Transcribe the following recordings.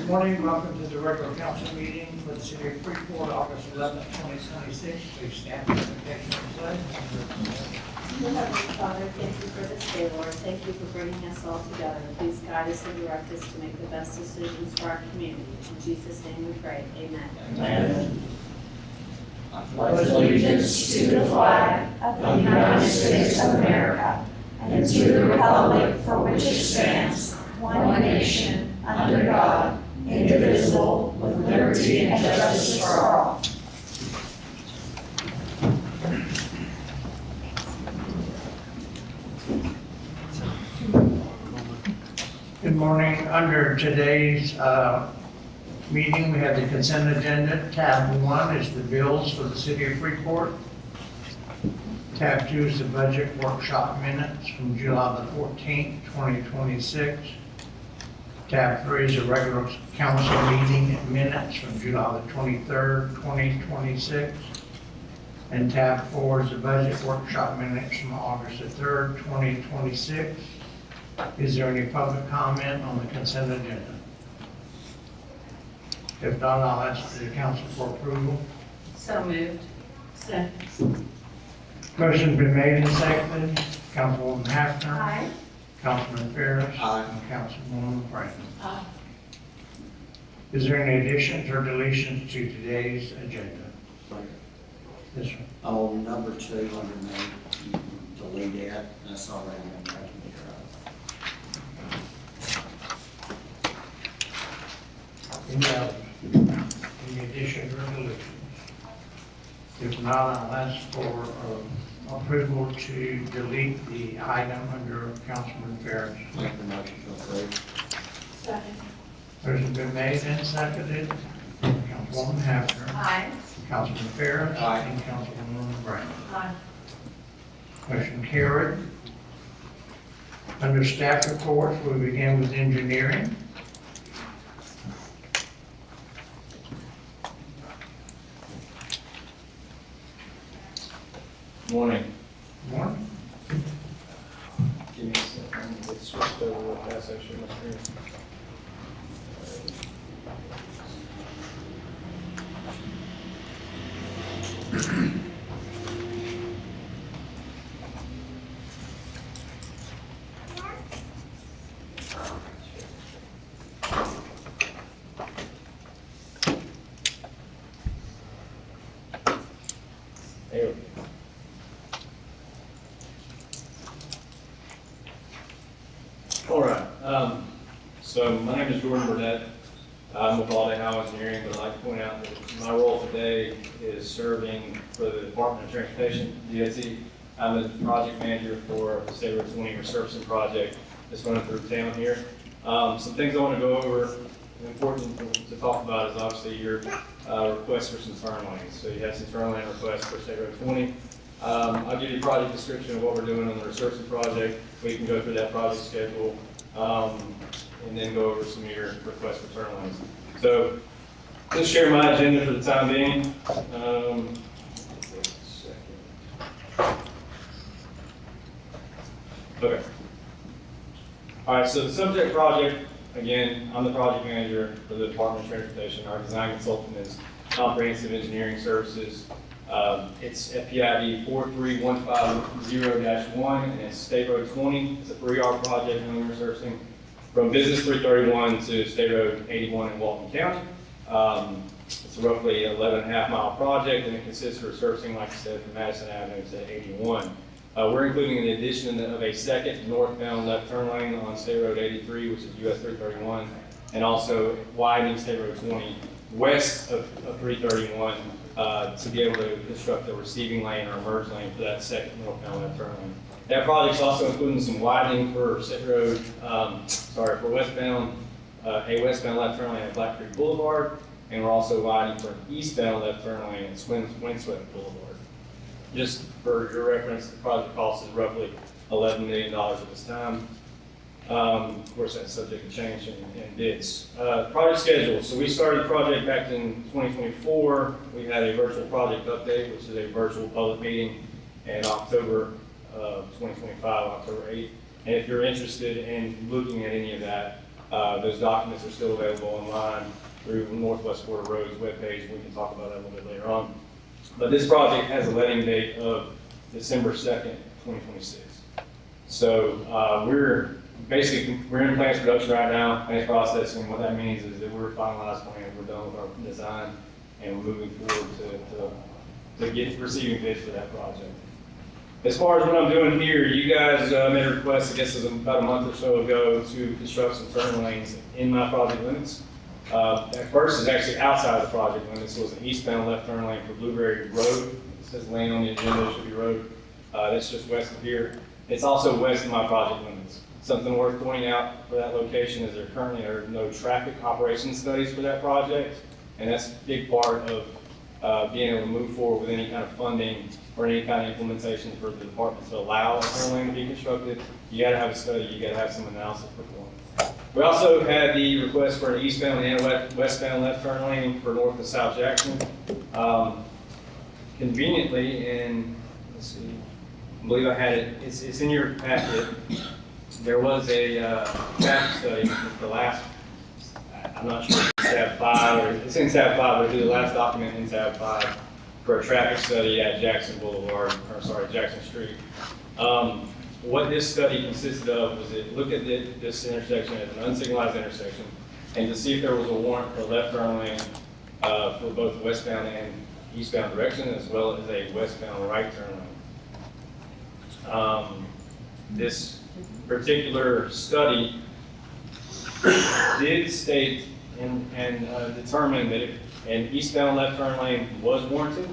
Good morning, welcome to the regular council meeting for the city of Freeport, August 11th, 2026. Please stand for the invocation and pledge. Dear Heavenly Father, thank you for this day, Lord. Thank you for bringing us all together. Please guide us and direct us to make the best decisions for our community. In Jesus' name we pray. Amen. Amen. I pledge allegiance to the flag of the United States of America and to the republic for which it stands, one nation, under God, indivisible, with liberty and justice for all. Good morning. Under today's meeting, we have the consent agenda. Tab 1 is the bills for the city of Freeport. Tab 2 is the budget workshop minutes from July the 14th, 2026. Tab 3 is a regular council meeting minutes from July the 23rd, 2026. And tab 4 is the budget workshop minutes from August the 3rd, 2026. Is there any public comment on the consent agenda? If not, I'll ask the council for approval. So moved. Second. Motion's been made and seconded. Councilwoman Hafner. Aye. Councilman Ferris. Aye. And Councilwoman Brandon. Aye. Is there any additions or deletions to today's agenda? This one. On number 2 under me, you can delete that. That's already been taken care of. Any others? Any additions or deletions? If not, I'll ask for approval to delete the item under Councilman Ferris. Make the motion to approve. Second. Motion's been made and seconded. Councilwoman Hafner. Aye. Councilman Ferris. Aye. And Councilwoman Brandon. Aye. Motion carried. Under staff reports, we begin with engineering. Morning. Morning. Give me a second. It's switched over real fast, actually, my screen. There we go. All right. So my name is Jordan Burnett. I'm with All Day Howe Engineering, but I'd like to point out that my role today is serving for the Department of Transportation, DOT. I'm the project manager for the State Road 20 resurfacing project that's running through town here. Some things I want to go over, important to talk about is obviously your request for some turn lanes. So you have some turn lane requests for State Road 20. I'll give you a project description of what we're doing on the resurfacing project. We can go through that project schedule and then go over some of your requests for turn lanes. So just share my agenda for the time being. Okay. All right, so the subject project, again, I'm the project manager for the Department of Transportation. Our design consultant is Comprehensive Engineering Services. It's FPID 43150-1, and it's State Road 20. It's a 3R project in resurfacing from Business 331 to State Road 81 in Walton County. It's a roughly 11.5 mile project, and it consists of resurfacing, like I said, from Madison Avenue to 81. We're including the addition of a second northbound left turn lane on State Road 83, which is US 331, and also widening State Road 20 west of 331 to be able to construct a receiving lane or a merge lane for that second northbound left turn lane. That project's also including some widening for State Road, for westbound, a westbound left turn lane at Black Creek Boulevard, and we're also widening for an eastbound left turn lane at Windswept Boulevard. Just for your reference, the project cost is roughly $11 million at this time. Of course, that's subject to change in bids. Project schedule. So we started the project back in 2024. We had a virtual project update, which is a virtual public meeting in October of 2025, October 8th. And if you're interested in looking at any of that, Those documents are still available online through Northwest Florida Road's webpage. We can talk about that a little bit later on. But this project has a letting date of December 2nd, 2026. So we're in plans production right now, plans processing. What that means is that we're finalized plans, we're done with our design, and we're moving forward to get receiving bids for that project. As far as what I'm doing here, you guys made a request, I guess it was about a month or so ago, to construct some turn lanes in my project limits. At first, it's actually outside of the project limits. It was an eastbound left turn lane for Blueberry Road. It says lane on the agenda, it should be road. That's just west of here. It's also west of my project limits. Something worth pointing out for that location is there currently are no traffic operations studies for that project, and that's a big part of being able to move forward with any kind of funding or any kind of implementation for the department to allow a turn lane to be constructed. You gotta have a study, you gotta have some analysis performed. We also had the request for an eastbound and westbound left turn lane for North and South Jackson. Conveniently, and let's see, I believe I had it, it's in your packet. There was a traffic study, the last, I'm not sure if it's tab 5 or it's in tab 5, but it's the last document in tab 5 for a traffic study at Jackson Jackson Street. What this study consisted of was it looked at this intersection as an unsignalized intersection and to see if there was a warrant for left turn lane for both westbound and eastbound direction, as well as a westbound right turn lane. This particular study did state and determine that if an eastbound left turn lane was warranted,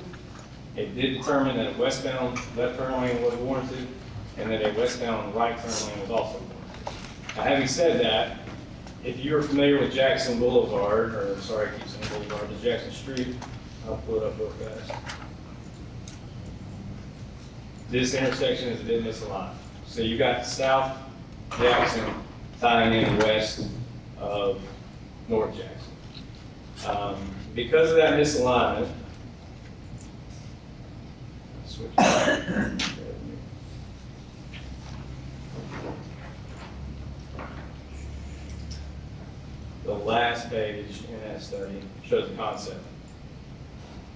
it did determine that a westbound left turn lane was warranted, and that a westbound right turn lane was also warranted. Now, having said that, if you're familiar with Jackson Boulevard, or sorry, I keep saying Boulevard, but Jackson Street, I'll pull it up real fast. This intersection is a bit misaligned. So you got South Jackson tying in west of North Jackson. Because of that misalignment, switch. The last page in that study shows the concept.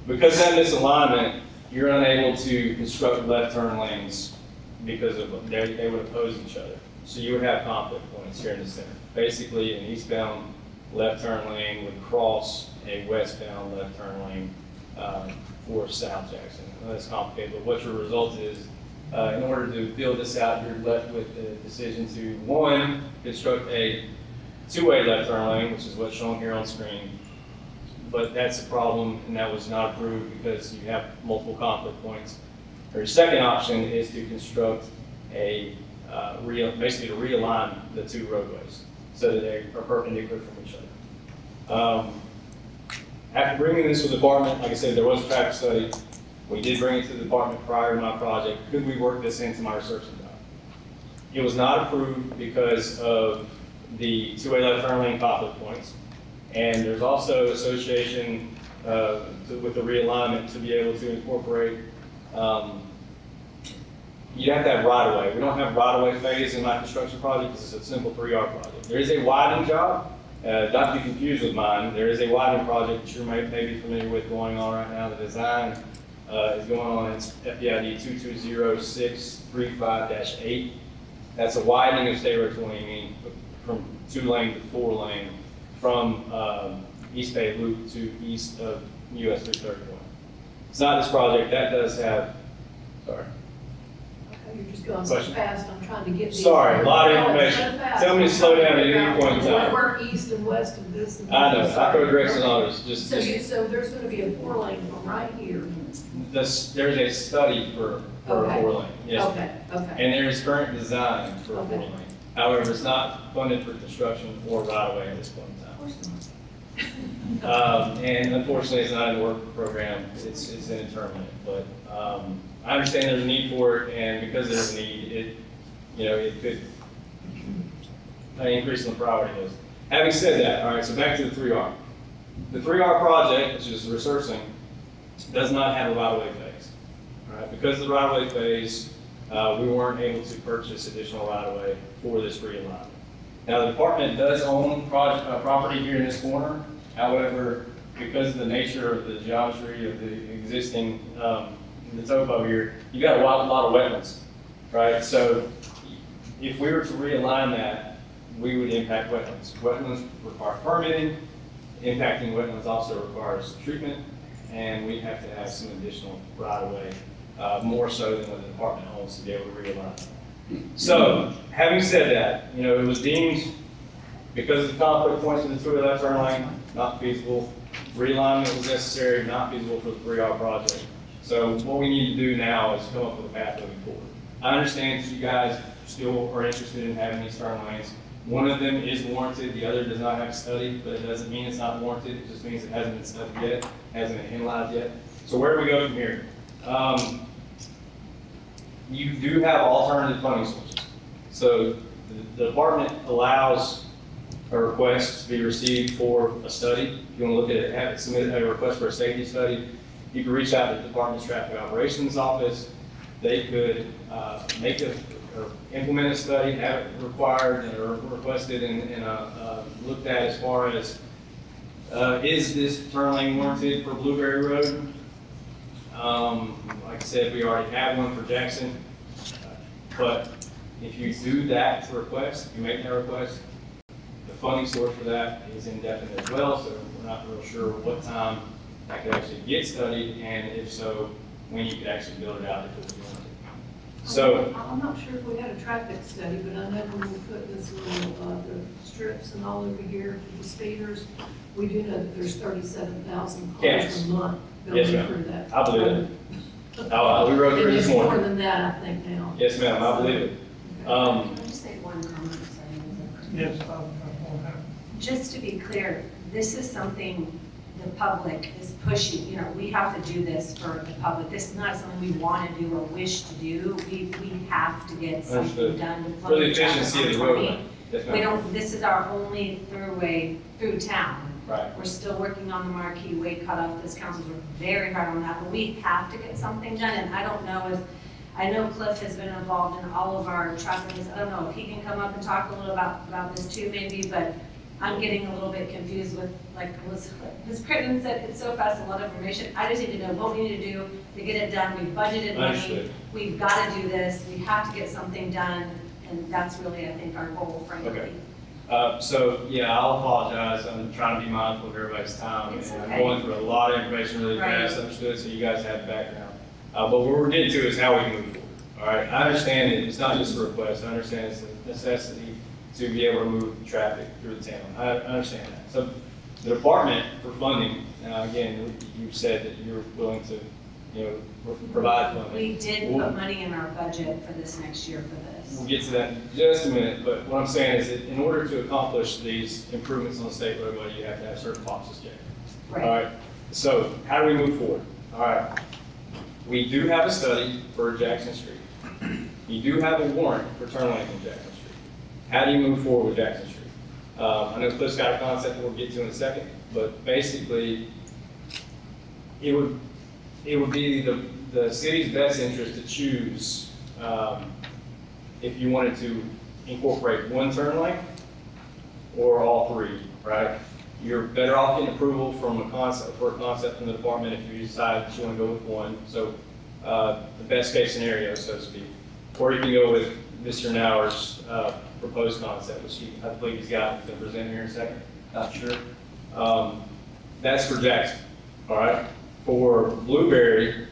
Because of that misalignment, you're unable to construct left turn lanes because of they would oppose each other. So you would have conflict points here in the center. Basically, an eastbound left turn lane would cross a westbound left turn lane for South Jackson. Well, that's complicated, but what your result is, in order to build this out, you're left with the decision to, one, construct a two-way left turn lane, which is what's shown here on screen. But that's a problem, and that was not approved because you have multiple conflict points. Or your second option is to construct a, basically to realign the two roadways so that they are perpendicular from each other. After bringing this to the department, like I said, there was a traffic study. We did bring it to the department prior to my project. Could we work this into my research and development? It was not approved because of the two-way left turn lane conflict points. And there's also association with the realignment to be able to incorporate, you have to have right-of-way. We don't have right-of-way phase in my construction project because it's a simple 3R project. There is a widening job, not to be confused with mine. There is a widening project that you may be familiar with going on right now. The design is going on, it's FPID 220635-8. That's a widening of State Road 20 from 2-lane to 4-lane from East Bay Loop to east of US 331. It's not this project, that does have, sorry. You're just going so fast, I'm trying to get these. Sorry, a lot of information. Tell me to slow down at any point in time. We're east and west of this. And I know, I throw directions on us. So there's going to be a 4-lane from right here. There's a study for a 4-lane. Yes. Okay. And there is current design for a 4-lane. However, it's not funded for construction or right-of-way at this point in time. And unfortunately, it's not in the work program. It's indeterminate. But I understand there's a need for it, and because there's a need, it could increase in the priority list. Having said that, all right. So back to the 3R. The 3R project, which is resurfacing, does not have a right-of-way phase. All right. Because of the right-of-way phase, we weren't able to purchase additional right-of-way for this realignment. Now, the department does own property here in this corner. However, because of the nature of the geometry of the existing, the topo here, you got a lot of wetlands, right? So if we were to realign that, we would impact wetlands. Wetlands require permitting. Impacting wetlands also requires treatment, and we have to have some additional right-of-way, more so than what the department owns to be able to realign. So, having said that, it was deemed, because of the conflict points in the two-way left turn lane, not feasible. Realignment was necessary, not feasible for the 3R project. So what we need to do now is come up with a path moving forward. I understand that you guys still are interested in having these turn lanes. One of them is warranted, the other does not have a study, but it doesn't mean it's not warranted, it just means it hasn't been studied yet, hasn't been analyzed yet. So where do we go from here? You do have alternative funding sources. So the department allows a request to be received for a study. If you want to look at it, have it submit a request for a safety study, you can reach out to the department's traffic operations office. They could make or implement a study, have it required or requested and looked at as far as is this turn lane warranted for Blueberry Road? Like I said, we already have one for Jackson, but if you do that request, you make that request, the funding source for that is indefinite as well, so we're not real sure what time that could actually get studied, and if so, when you could actually build it out if it was warranted. So I'm not sure if we had a traffic study, but I know when we put this little, the strips and all over here for the speeders, we do know that there's 37,000 cars Yes. a month Yes, going ma'am. through that. I believe it. We wrote through And this it's more morning. than that, I think, now. Yes, ma'am, I believe it. Can I just make one comment, sorry? Yes, Just to be clear, this is something the public is pushing, we have to do this for the public. This is not something we want to do or wish to do. We have to get something Understood. done with For the public traffic efficiency of the on 20. roadway. Yes, We ma'am. don't, this is our only throughway through town. Right. We're still working on the marquee way cutoff. This council's worked very hard on that, but we have to get something done. And I don't know if, I know Cliff has been involved in all of our traffic. I don't know if he can come up and talk a little about this too maybe, but I'm getting a little bit confused with, like Ms. Crittenden said, it's so fast, a lot of information. I just need to know what we need to do to get it done. We've budgeted money. Understood. We've got to do this. We have to get something done. And that's really, I think, our goal, frankly. Okay. So, yeah, I'll apologize. I'm trying to be mindful of everybody's time. It's And I'm okay. going through a lot of information really Right. fast, understood, so you guys have the background. But what we're getting to is how we can move forward. All right, I understand that it's not just a request. I understand it's a necessity to be able to move traffic through the town. I understand that. So the department for funding, now again, you said that you're willing to, provide funding. We did put money in our budget for this next year for this. We'll get to that in just a minute, but what I'm saying is that in order to accomplish these improvements on the state roadway, you have to have certain boxes checked. All Right. right, so how do we move forward? All right, we do have a study for Jackson Street. You do have a warrant for turn lane in Jackson Street. How do you move forward with Jackson Street? I know Cliff's got a concept that we'll get to in a second, but basically, it would be the city's best interest to choose if you wanted to incorporate one turn lane or all three, right? You're better off getting approval from a concept from the department if you decide that you want to go with one. So the best case scenario, so to speak. Or you can go with Mr. Nauer's proposed concept, which I believe he's got to present here in a second. Not sure. That's for Jackson, all right? For Blueberry,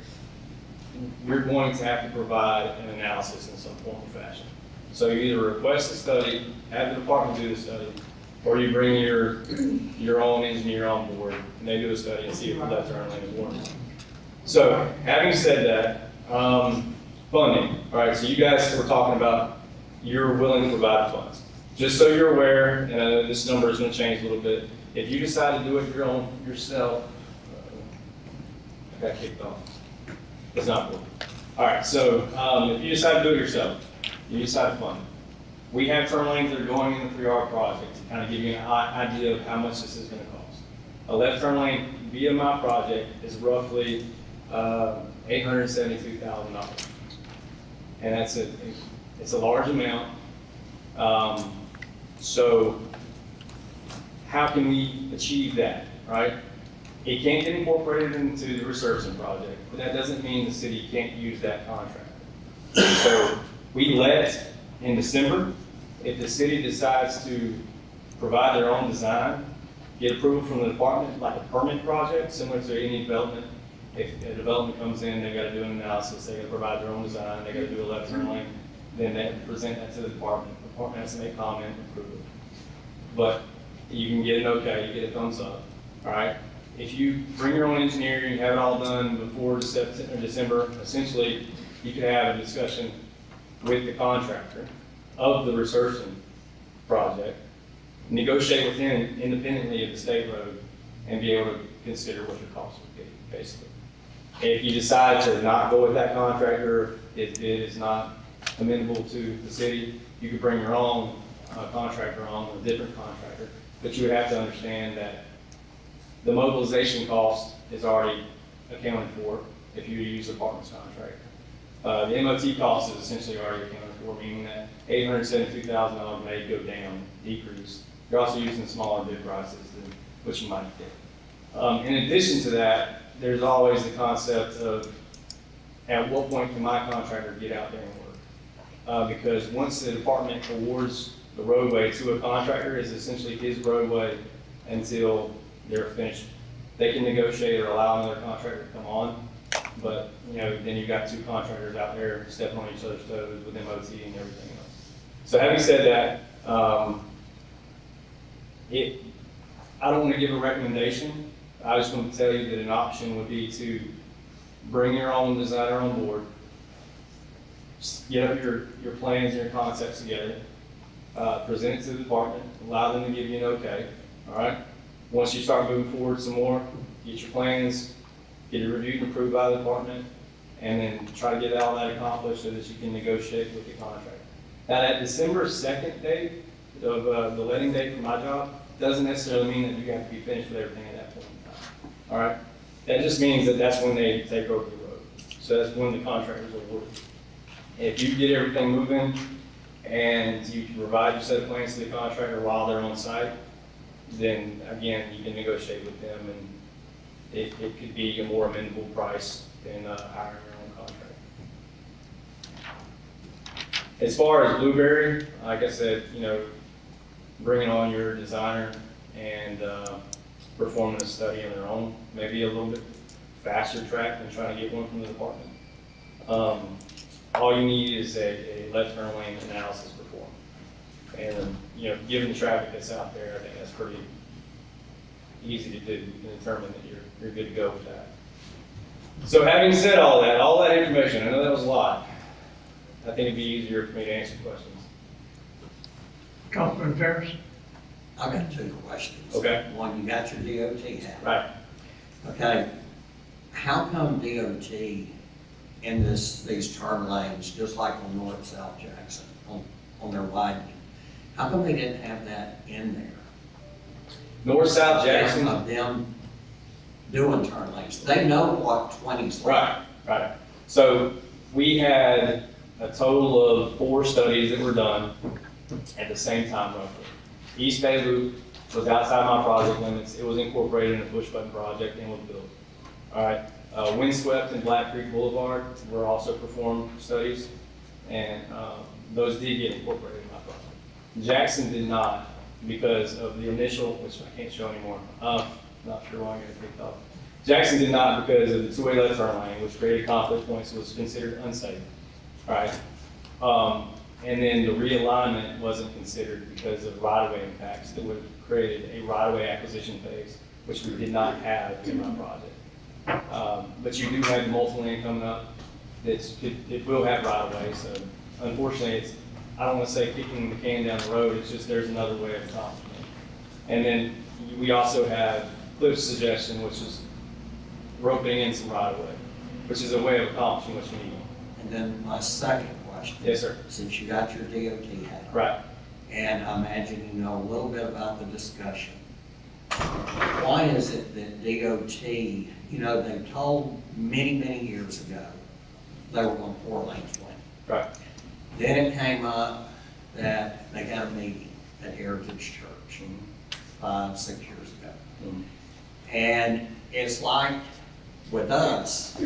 you're going to have to provide an analysis in some form or fashion. So you either request a study, have the department do the study, or you bring your own engineer on board and they do a study and see if that turn lane is warranted. So having said that, funding. All right, so you guys were talking about you're willing to provide the funds. Just so you're aware, and I know this number is going to change a little bit, if you decide to do it yourself, I got kicked off. It's not cool. All right, so if you decide to do it yourself, you decide to fund it. We have turn lanes that are going in the 3R project to kind of give you an idea of how much this is going to cost. A left turn lane via my project is roughly $872,000. And it's a large amount. So how can we achieve that, right? It can't get incorporated into the resurfacing project, but that doesn't mean the city can't use that contract. So we let, in December, if the city decides to provide their own design, get approval from the department, like a permit project, similar to any development. If a development comes in, they gotta do an analysis, they gotta provide their own design, they gotta do a left turn lane, then they present that to the department. The department has to make comment and approve it. But you can get an okay, you get a thumbs up, all right? If you bring your own engineer and you have it all done before December, essentially, you could have a discussion with the contractor of the resurfacing project, negotiate with him independently of the state road, and be able to consider what your costs would be, basically. If you decide to not go with that contractor, if it is not amenable to the city, you could bring your own contractor on, a different contractor, but you would have to understand that the mobilization cost is already accounted for if you use the department's contractor. The MOT cost is essentially already accounted for, meaning that $872,000 may go down, decrease. You're also using smaller bid prices than what you might get. In addition to that, there's always the concept of at what point can my contractor get out there and work? Because once the department awards the roadway to a contractor, it's essentially his roadway until they're finished. They can negotiate or allow another contractor to come on, but then you've got two contractors out there stepping on each other's toes with MOT and everything else. So having said that, I don't want to give a recommendation. I just want to tell you that an option would be to bring your own designer on board, get up your plans and your concepts together, present it to the department, allow them to give you an okay, all right? Once you start moving forward some more, get your plans, get it reviewed and approved by the department, and then try to get all that accomplished so that you can negotiate with the contractor. Now, that December 2nd date of the letting date for my job doesn't necessarily mean that you have to be finished with everything at that point in time, all right? That just means that that's when they take over the road. So that's when the contractors are awarded. If you get everything moving and you can provide your set of plans to the contractor while they're on site, then again, you can negotiate with them, and it could be a more amenable price than hiring your own contractor. As far as Blueberry, like I said, bringing on your designer and performing a study on their own, maybe a little bit faster track than trying to get one from the department. All you need is a left turn lane analysis performed. And, given the traffic that's out there, I think that's pretty easy to do. You can determine that you're good to go with that. So having said all that information, I know that was a lot. I think it'd be easier for me to answer questions. Councilman Ferris? I've got two questions. Okay. One, you got your DOT hat. Right. Okay. How come DOT in these turn lanes, just like on North-South Jackson, on their widening, how come they didn't have that in there? North-South Jackson. Of them doing turn lanes. They know what 20's like. Right. So we had a total of 4 studies that were done at the same time roughly. East Bay Loop was outside my project limits. It was incorporated in a push-button project and was built. All right. Windswept and Black Creek Boulevard were also performed studies, and those did get incorporated in my project. Jackson did not because of the initial, which I can't show anymore. Not sure why I'm getting picked up. Jackson did not because of the two-way left turn lane, which created conflict points, was considered unsafe. All right. And then the realignment wasn't considered because of right-of-way impacts that would have created a right-of-way acquisition phase, which we did not have in my project. But you do have multiple lane coming up. It will have right-of-way, so unfortunately, I don't want to say kicking the can down the road, it's just there's another way of accomplishing it. And then we also have Cliff's suggestion, which is roping in some right-of-way, which is a way of accomplishing what you need. And then my second question. Yes, sir. Since you got your DOT hat. Right. And I imagine you know a little bit about the discussion. Why is it that DOT, they told many years ago they were going 4 lanes one. Right. Then it came up that they got a meeting at Heritage Church Mhm. 5-6 years ago. Mhm. And it's like with us,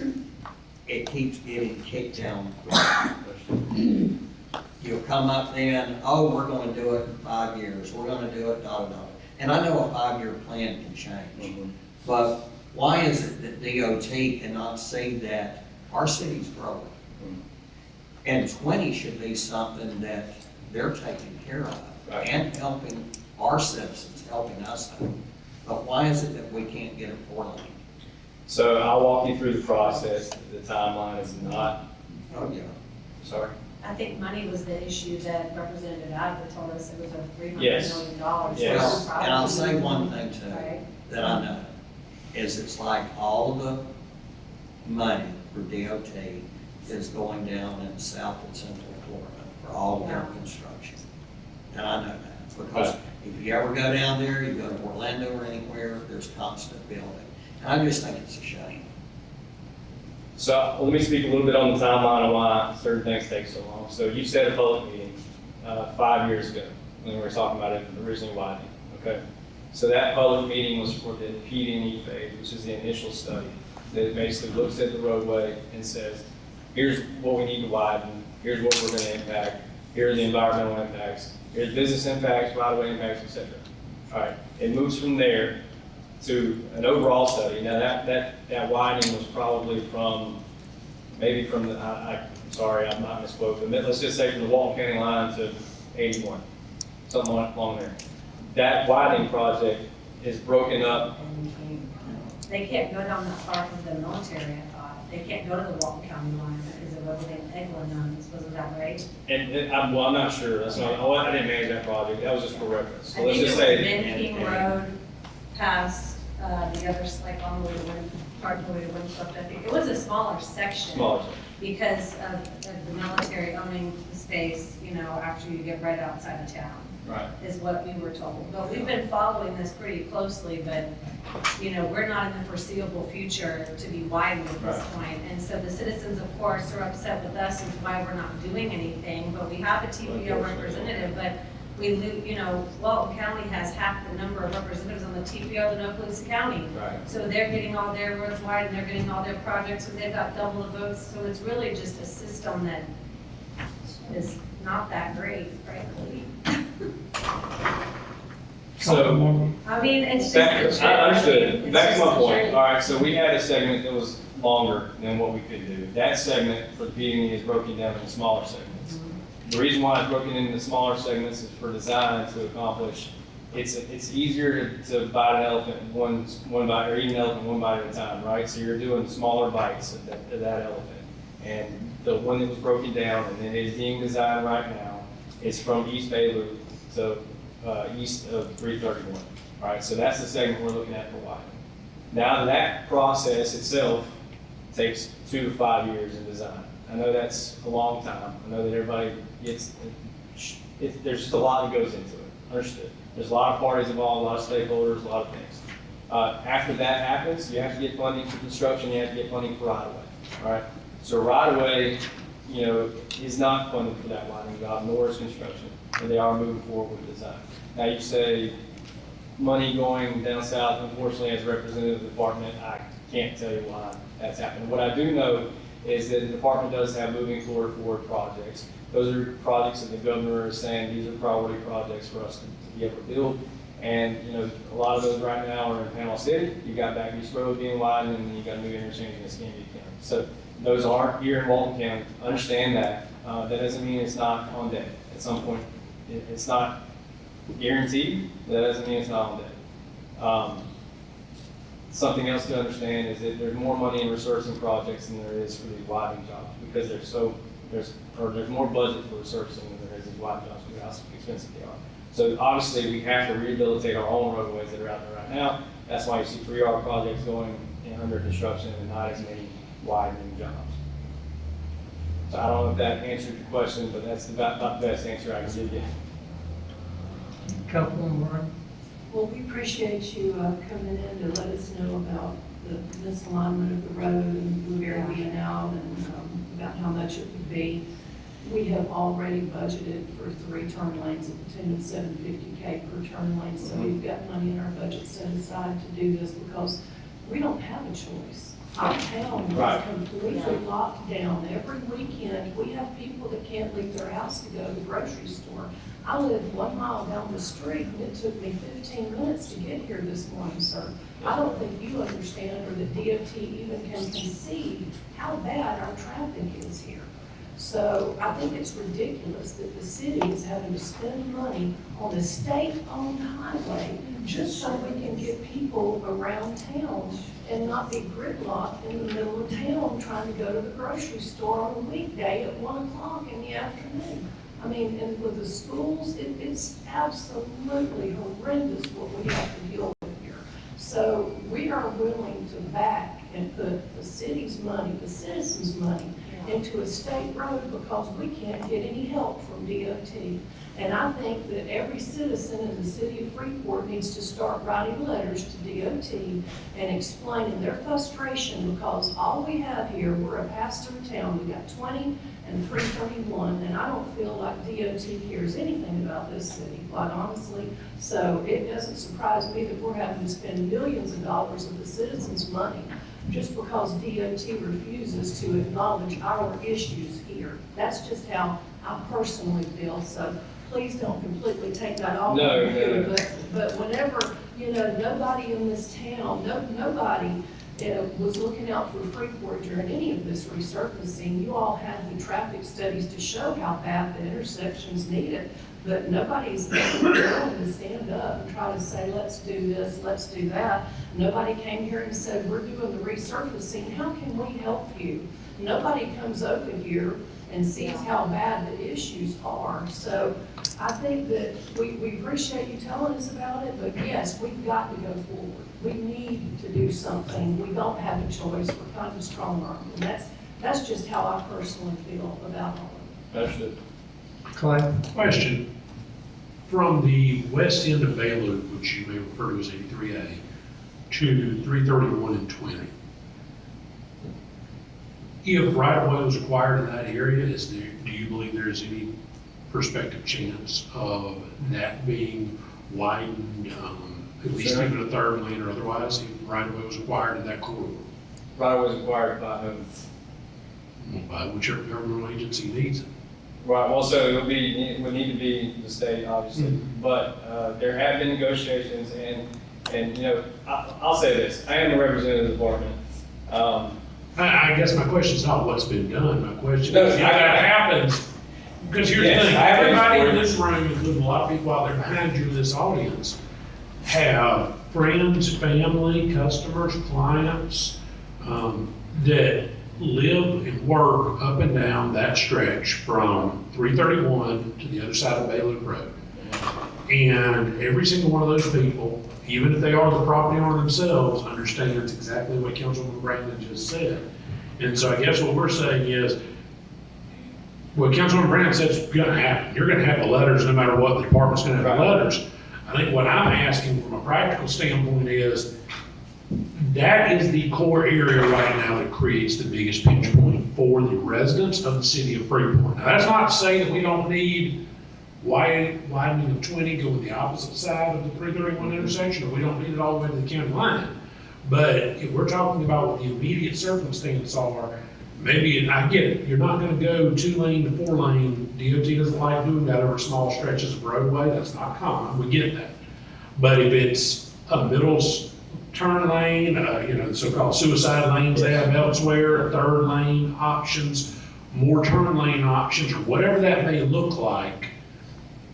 it keeps getting kicked down. You'll come up then, oh, we're gonna do it in 5 years, we're gonna do it, da, da, da. And I know a 5-year plan can change, Mhm. but why is it that DOT cannot see that our city's growing? Mhm. And 20 should be something that they're taking care of Right. and helping our citizens, helping us out. But why is it that we can't get it 4-lane? So I'll walk you through the process. The timeline is not, Oh, yeah. sorry? I think money was the issue that Representative Adler told us it was over $300 Yes. million. Yes. Well, and I'll say one thing too, Right. that I know, is it's like all the money for DOT is going down in South and Central Florida for all of their Yeah. construction. And I know that, because if you ever go down there, you go to Orlando or anywhere, there's constant building. And I just think it's a shame. So let me speak a little bit on the timeline of why certain things take so long. So you said a public meeting 5 years ago, when we were talking about it originally widening, okay? So that public meeting was for the PD&E phase, which is the initial study, that basically looks at the roadway and says, here's what we need to widen, here's what we're gonna impact, here are the environmental impacts, here's business impacts, right-of-way impacts, et cetera. All right, it moves from there to an overall study. Now that widening was probably maybe from the, I'm sorry, I'm not misquote, but let's just say from the Walton County line to 81, something along there. That widening project is broken up. They can't go down that far from the military, I thought. They can't go to the Walton County line because of what Eglin owns, wasn't that right? And I'm not sure, that's not, I didn't manage that project, that was just for reference. I So let's think it just was say. Ben King Road past the other, like on the way to Winthrop, I think. It was a smaller section. Smaller. Because of the military owning the space, after you get right outside of town. Right. Is what we were told. But we've been following this pretty closely, but, we're not in the foreseeable future to be widened at this Right. point. And so the citizens, of course, are upset with us as why we're not doing anything, but we have a TPO representative, but Walton County has half the number of representatives on the TPO than Oakland County. Right. So they're getting all their roads wide, and they're getting all their projects, and they've got double the votes, so it's really just a system that is not that great, frankly. So, I mean, it's just. I understood. It's Back to just my a point. journey. All right, so we had a segment that was longer than what we could do. That segment for the PD&E is broken down into smaller segments. The reason why it's broken into smaller segments is for design to accomplish. It's easier to bite an elephant one bite, or eat an elephant one bite at a time, right? So you're doing smaller bites of that elephant. And the one that was broken down and then is being designed right now is from East Baylor to east of 331. All right, so that's the segment we're looking at for widening. Now that process itself takes 2 to 5 years in design. I know that's a long time. I know that everybody gets, there's just a lot that goes into it. Understood. There's a lot of parties involved, a lot of stakeholders, a lot of things. After that happens, you have to get funding for construction, you have to get funding for right-of-way. All right, so right-of-way, is not funded for that widening job, nor is construction, and they are moving forward with design. Now you say money going down south, unfortunately, as a representative of the department, I can't tell you why that's happening. What I do know is that the department does have moving forward projects. Those are projects that the governor is saying these are priority projects for us to be able to build. And, a lot of those right now are in Panama City. You got Back East Road being widened, and then you got a new interchange in Escambia County. So those aren't here in Walton County. Understand that. That doesn't mean it's not on deck. At some point, it's not guaranteed. That doesn't mean it's not on deck. Something else to understand is that there's more money in resurfacing projects than there is for these widening jobs, because there's more budget for resurfacing than there is these widening jobs because of how expensive they are. So obviously we have to rehabilitate our own roadways that are out there right now. That's why you see 3R projects going under construction and not as many widening jobs. So I don't know if that answered your question, but that's about the best answer I can give you. Councilwoman Moran? Well, we appreciate you coming in to let us know about the misalignment of the road and Blueberry being out and about how much it would be. we have already budgeted for 3 turn lanes at the tune of $750K per turn lane. So we've got money in our budget set aside to do this because we don't have a choice. Our town Right. is completely locked down. Every weekend, we have people that can't leave their house to go to the grocery store. I live 1 mile down the street, and it took me 15 minutes to get here this morning, sir. I don't think you understand, or that DOT even can conceive how bad our traffic is here. So I think it's ridiculous that the city is having to spend money on a state-owned highway just so we can get people around town and not be gridlocked in the middle of town trying to go to the grocery store on a weekday at 1 o'clock in the afternoon. I mean, and with the schools, it's absolutely horrendous what we have to deal with here. So we are willing to back and put the city's money, the citizens' money, into a state road because we can't get any help from DOT. And I think that every citizen in the city of Freeport needs to start writing letters to DOT and explaining their frustration because all we have here, we're a pass-through town. We got 20 and 331, and I don't feel like DOT cares anything about this city, quite honestly. So it doesn't surprise me that we're having to spend millions of dollars of the citizens' money just because DOT refuses to acknowledge our issues here. That's just how I personally feel. So please don't completely take that off. No. But whenever, nobody in this town, nobody was looking out for Freeport during any of this resurfacing. You all had the traffic studies to show how bad the intersections need it, but nobody's willing to stand up and try to say, let's do this, let's do that. Nobody came here and said, we're doing the resurfacing. How can we help you? Nobody comes over here and sees how bad the issues are. So I think that we appreciate you telling us about it, but yes, we've got to go forward. We need to do something. We don't have a choice. We're kind of strong-armed, and that's just how I personally feel about all of it. Understood. Clay? Question. From the west end of Bay Loop, which you may refer to as 83A, to 331 and 20, if right-of-way was acquired in that area, do you believe there's any prospective chance of that being widened, at least Sure. even a third lane or otherwise, if right-of-way was acquired in that corridor? Right was acquired by whom? By whichever governmental agency needs it. Right, also, would need to be the state, obviously, but there have been negotiations, and I'll say this, I am a representative of the department. I guess my question is not what's been done, my question No, is if that happens, because here's the Yes, thing, I have everybody in experience. this room, including a lot of people out there behind you in this audience, have friends, family, customers, clients, that live and work up and down that stretch from 331 to the other side of Bay Loop Road. And every single one of those people, even if they are the property owner themselves, understands exactly what Councilwoman Brandon just said. And so I guess what we're saying is, what Councilwoman Brandon said is gonna happen. You're gonna have the letters no matter what, the department's gonna have the Right. letters. I think what I'm asking from a practical standpoint is, that is the core area right now that creates the biggest pinch point for the residents of the city of Freeport. Now, that's not to say that we don't need widening of 20 going the opposite side of the 331 intersection, or we don't need it all the way to the county line. But if we're talking about what the immediate circumstances are, maybe, and I get it, you're not gonna go 2-lane to 4-lane. DOT doesn't like doing that over small stretches of roadway, that's not common, we get that. But if it's a middle turn lane, the so-called suicide lanes they have elsewhere, 3rd lane options, more turn lane options, or whatever that may look like,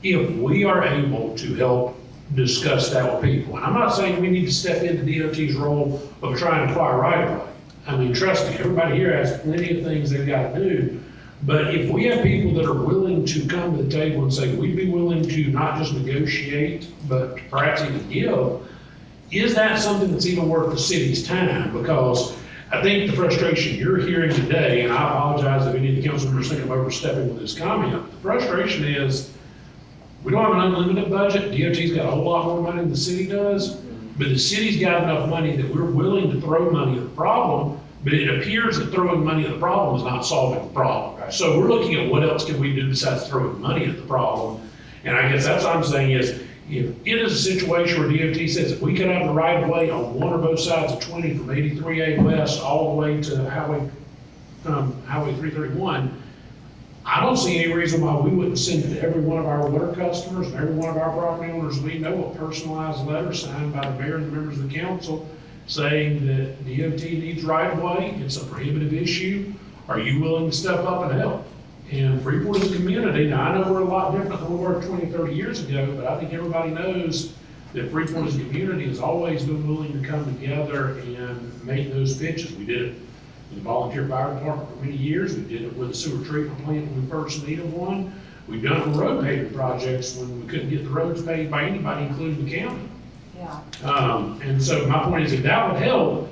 if we are able to help discuss that with people. And I'm not saying we need to step into DOT's role of trying to acquire right-of-way. I mean, trust me, everybody here has plenty of things they've got to do. But if we have people that are willing to come to the table and say, we'd be willing to not just negotiate, but perhaps even give, is that something that's even worth the city's time? Because I think the frustration you're hearing today, and I apologize if any of the council members think I'm overstepping with this comment, the frustration is, we don't have an unlimited budget. DOT's got a whole lot more money than the city does, but the city's got enough money that we're willing to throw money at the problem But it appears that throwing money at the problem is not solving the problem. Right. So we're looking at what else can we do besides throwing money at the problem. And I guess that's what I'm saying is, if it is a situation where DOT says if we could have the right of way on one or both sides of 20 from 83A West all the way to Highway 331, I don't see any reason why we wouldn't send it to every one of our water customers and every one of our property owners we know, a personalized letter signed by the mayor and the members of the council saying that DOT needs right of way, it's a prohibitive issue. Are you willing to step up and help? And Freeport is a community. Now, I know we're a lot different than we were 20, 30 years ago, but I think everybody knows that Freeport as a community has always been willing to come together and make those pitches. We did it with the volunteer fire department for many years. We did it with the sewer treatment plant when we first needed one. We've done it with road paving projects when we couldn't get the roads paved by anybody, including the county. Yeah. And so my point is, if that would help,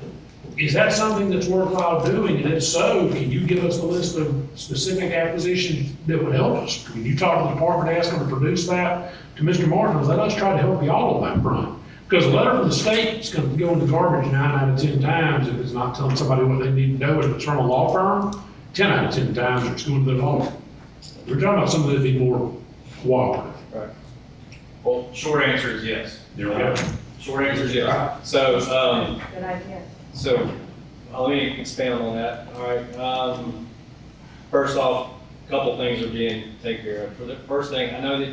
is that something that's worthwhile doing? And if so, can you give us a list of specific acquisitions that would help us? Can you talk to the department, ask them to produce that to Mr. Martin, and let us try to help you all on that front? Because a letter from the state is going to go in the garbage 9 out of 10 times if it's not telling somebody what they need to know. If it's from a law firm, 10 out of 10 times it's going to the law firm. We're talking about something that'd be more cooperative. Right. Well, short answer is yes. There we go. Short answer is yes. So, Good idea. So, let me expand on that. All right. First off, a couple things are being taken care of. For the first thing, I know that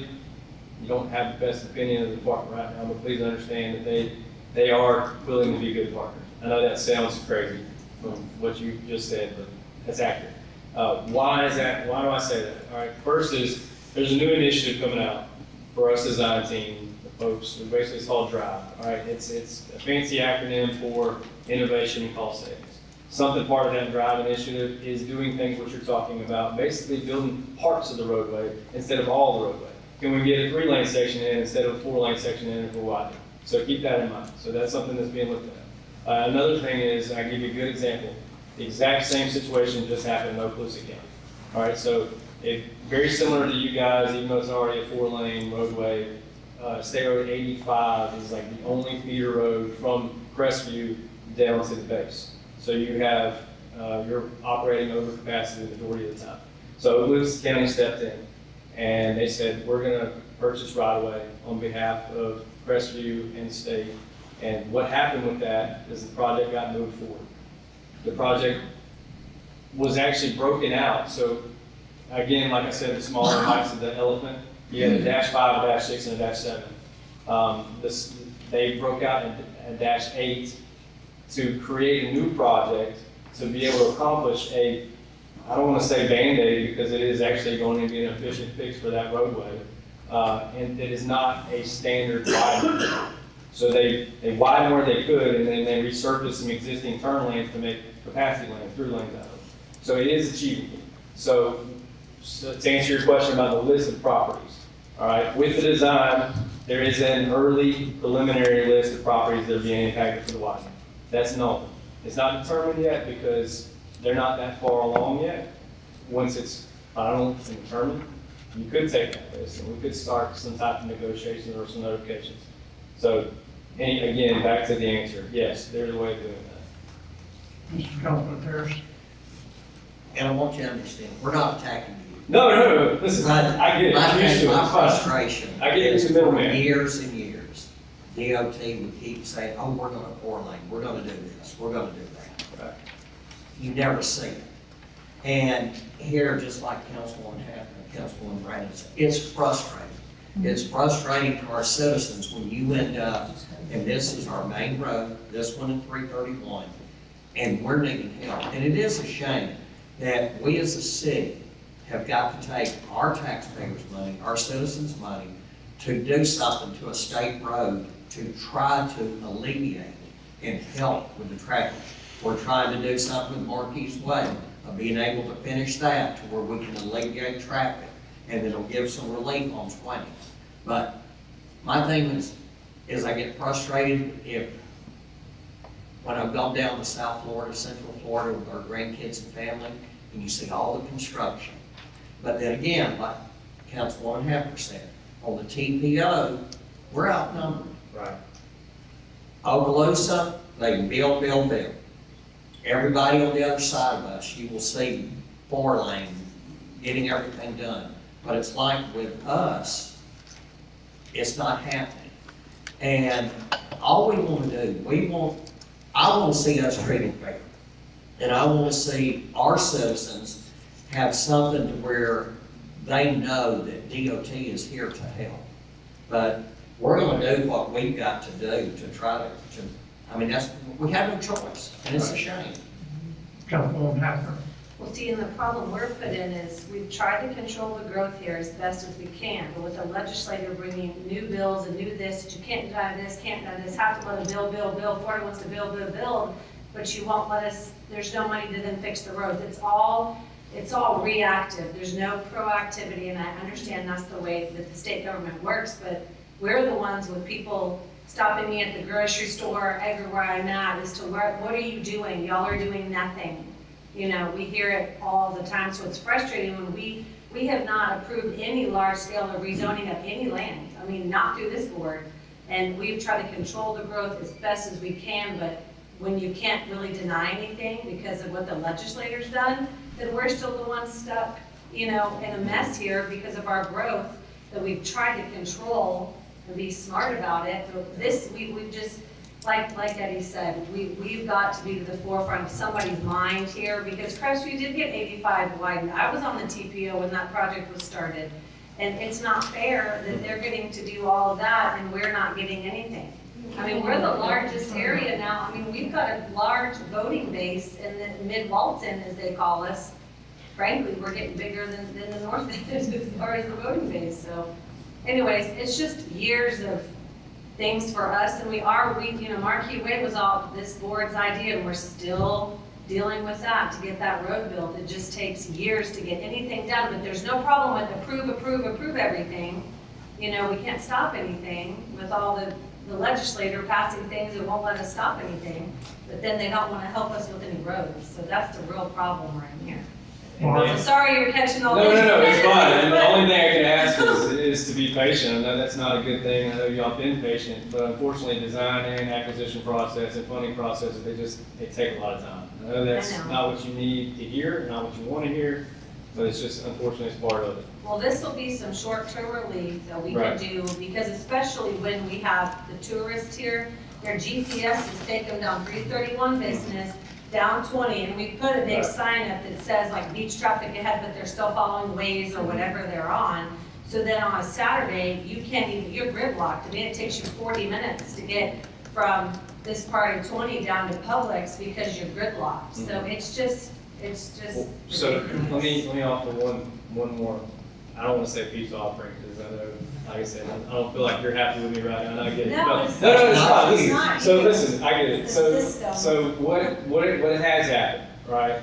you don't have the best opinion of the department right now, but please understand that they are willing to be good partners. I know that sounds crazy from what you just said, but that's accurate. Why is that? Why do I say that? All right. First is there's a new initiative coming out for us design team, the folks. Basically, it's called DRIVE. All right. It's a fancy acronym for innovation and cost savings. Something part of that DRIVE initiative is doing things what you're talking about, basically building parts of the roadway instead of all the roadway. Can we get a 3-lane section in instead of a 4-lane section in if we're widening? So keep that in mind. So that's something that's being looked at. Another thing is, I give you a good example. The exact same situation just happened in Okaloosa County. All right, so very similar to you guys, even though it's already a 4-lane roadway, State Road 85 is like the only feeder road from Crestview down to the base. So you have, you're operating over capacity the majority of the time. So Okaloosa County stepped in and they said, we're gonna purchase right away on behalf of Crestview and state. And what happened with that is the project got moved forward. The project was actually broken out. So again, like I said, the smaller bites of the elephant, you had a -5, a -6, and a -7. They broke out a -8 to create a new project to be able to accomplish I don't want to say Band-Aid because it is actually going to be an efficient fix for that roadway. And it is not a standard widening. So they widened where they could, and then they resurfaced some existing turn lanes to make capacity lanes, through lanes out of it. So it is achievable. So to answer your question about the list of properties, all right, with the design, there is an early preliminary list of properties that are being impacted for the widening. That's known. It's not determined yet because they're not that far along yet. Once it's final and determined, you could take that list and we could start some type of negotiations or some notifications. So, again, back to the answer. Yes, there's a way of doing that. Mr. Councilman Terrace. And I want you to understand, we're not attacking you. No. Listen, I get it. I'm used to it. My It's fine. frustration. I get is it's the middleman. For years and years, DOT would keep saying, oh, we're gonna 4-lane, we're gonna do this, we're gonna do that. Right. You never see it. And here, just like Councilwoman Councilwoman Brandon said, it's frustrating. It's frustrating to our citizens when you end up, and this is our main road, this one in 331, and we're needing help. And it is a shame that we as a city have got to take our taxpayers' money, our citizens' money, to do something to a state road to try to alleviate and help with the traffic. We're trying to do something with Marquis Way, of being able to finish that to where we can alleviate traffic, and it'll give some relief on 20. But my thing is I get frustrated when I've gone down to South Florida, Central Florida with our grandkids and family, and you see all the construction. But then again, like Councilwoman Hefner said, on the TPO, we're outnumbered. Right. Okaloosa, they can build. everybody on the other side of us, you will see 4-lane, getting everything done. But it's like with us, it's not happening. And all we want to do, I want to see us treated fair. And I want to see our citizens have something to where they know that DOT is here to help. But we're going to do what we've got to do to try to I mean, we have no choice, and it's a shame. Councilwoman Hackner. Well, see, and the problem we're put in is we've tried to control the growth here as best as we can, but with the legislator bringing new bills and new this, that you can't deny this, can't deny this, have to let a build, Florida wants to build, but you won't let us, there's no money to then fix the roads. It's all reactive. There's no proactivity, and I understand that's the way that the state government works, but we're the ones with people stopping me at the grocery store, everywhere I'm at, as to what are you doing? Y'all are doing nothing. You know, we hear it all the time, so it's frustrating when we have not approved any large scale of rezoning of any land. I mean, not through this board. And we've tried to control the growth as best as we can, but when you can't really deny anything because of what the legislator's done, then we're still the ones stuck, you know, in a mess here because of our growth that we've tried to control and be smart about it. But this, we've just, like Eddie said, we've got to be to the forefront of somebody's mind here, because Crestview did get 85 widened. I was on the TPO when that project was started, and it's not fair that they're getting to do all of that and we're not getting anything. I mean, we're the largest area now. I mean, we've got a large voting base in the Mid-Walton, as they call us. Frankly, we're getting bigger than the North is as far as the voting base. So anyways, it's just years of things for us, and you know, Marquis Way was all this board's idea, and we're still dealing with that to get that road built. It just takes years to get anything done, but there's no problem with approve everything. You know, we can't stop anything with all the legislator passing things that won't let us stop anything, but then they don't want to help us with any roads. So that's the real problem right here. I'm sorry you're catching all this. No, it's fine. And the only thing I can ask is to be patient. I know that's not a good thing. I know y'all been patient, but unfortunately, design and acquisition process and funding processes, they take a lot of time. I know that's not what you need to hear, not what you want to hear, but it's just, unfortunately, it's part of it. Well, this will be some short-term relief that we can do, because especially when we have the tourists here, their GPSs take them down 331 Business, down 20, and we put a big sign up that says like beach traffic ahead, but they're still following Waze or whatever they're on. So then on a Saturday, you're gridlocked. I mean, it takes you 40 minutes to get from this part of 20 down to Publix because you're gridlocked. So it's just. So let me offer one more. I don't want to say peace offering, because I know, like I said, I don't feel like you're happy with me right now, and I get it. No, It's not. it's not. So listen, I get it. The So what has happened, right?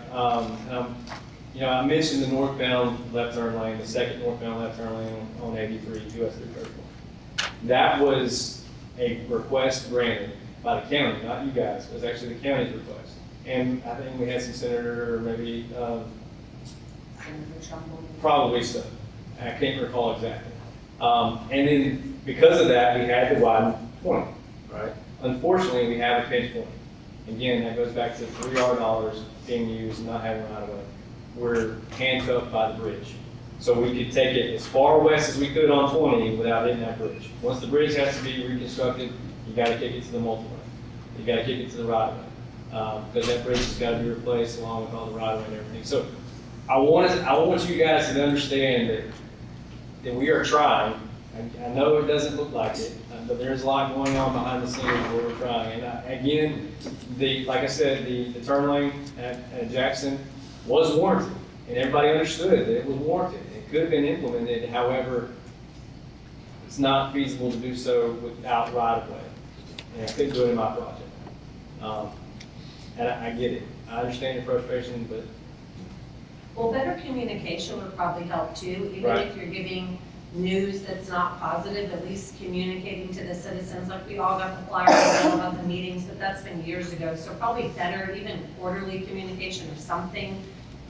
You know, I mentioned the northbound left turn lane, the second northbound left turn lane on 83, US 334. That was a request granted by the county, not you guys. It was actually the county's request. And I think we had some senator, or maybe, probably so. I can't recall exactly. And then because of that, we had to widen 20, right? Unfortunately, we have a pinch point. Again, that goes back to $3 being used and not having right of way. We're handcuffed by the bridge. So we could take it as far west as we could on 20 without hitting that bridge. Once the bridge has to be reconstructed, you got to kick it to the multi-way. You got to kick it to the right of way. Because that bridge has got to be replaced along with all the right of way and everything. So I want you guys to understand that we are trying. I know it doesn't look like it, but there's a lot going on behind the scenes where we're trying. And again, like I said, the turn lane at Jackson was warranted, and everybody understood that it was warranted. It could have been implemented, however, it's not feasible to do so without right of way. And I couldn't do it in my project. And I get it. I understand your frustration, but. Well, better communication would probably help too, even if you're giving news that's not positive, at least communicating to the citizens. Like we all got the flyers about the meetings, but that's been years ago. So probably better, even quarterly communication or something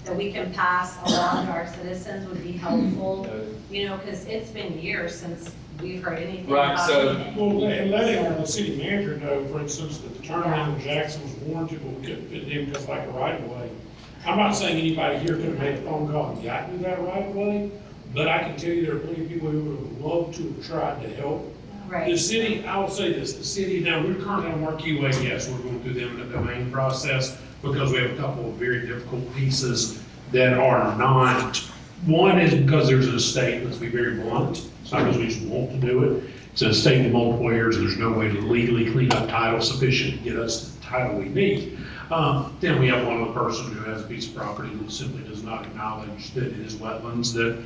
that we can pass along to our citizens would be helpful. You know, because it's been years since we've heard anything Right, about so- anything. Well, and letting the city manager know, for instance, that the turnaround in Jackson was warranted, but we couldn't fit it in because like a right of way. I'm not saying anybody here could have made a phone call and gotten to that right of way, but I can tell you there are plenty of people who would have loved to have tried to help. The Right, city, I will say this, the city, now, we're currently on Marquee Way, yes, we're going through the eminent domain process because we have a couple of very difficult pieces that are not, one is because there's an estate, let's be very blunt, it's not because we just want to do it. It's an estate in multiple areas, there's no way to legally clean up title sufficient to get us the title we need. Then we have one other person who has a piece of property that simply does not acknowledge that it is wetlands that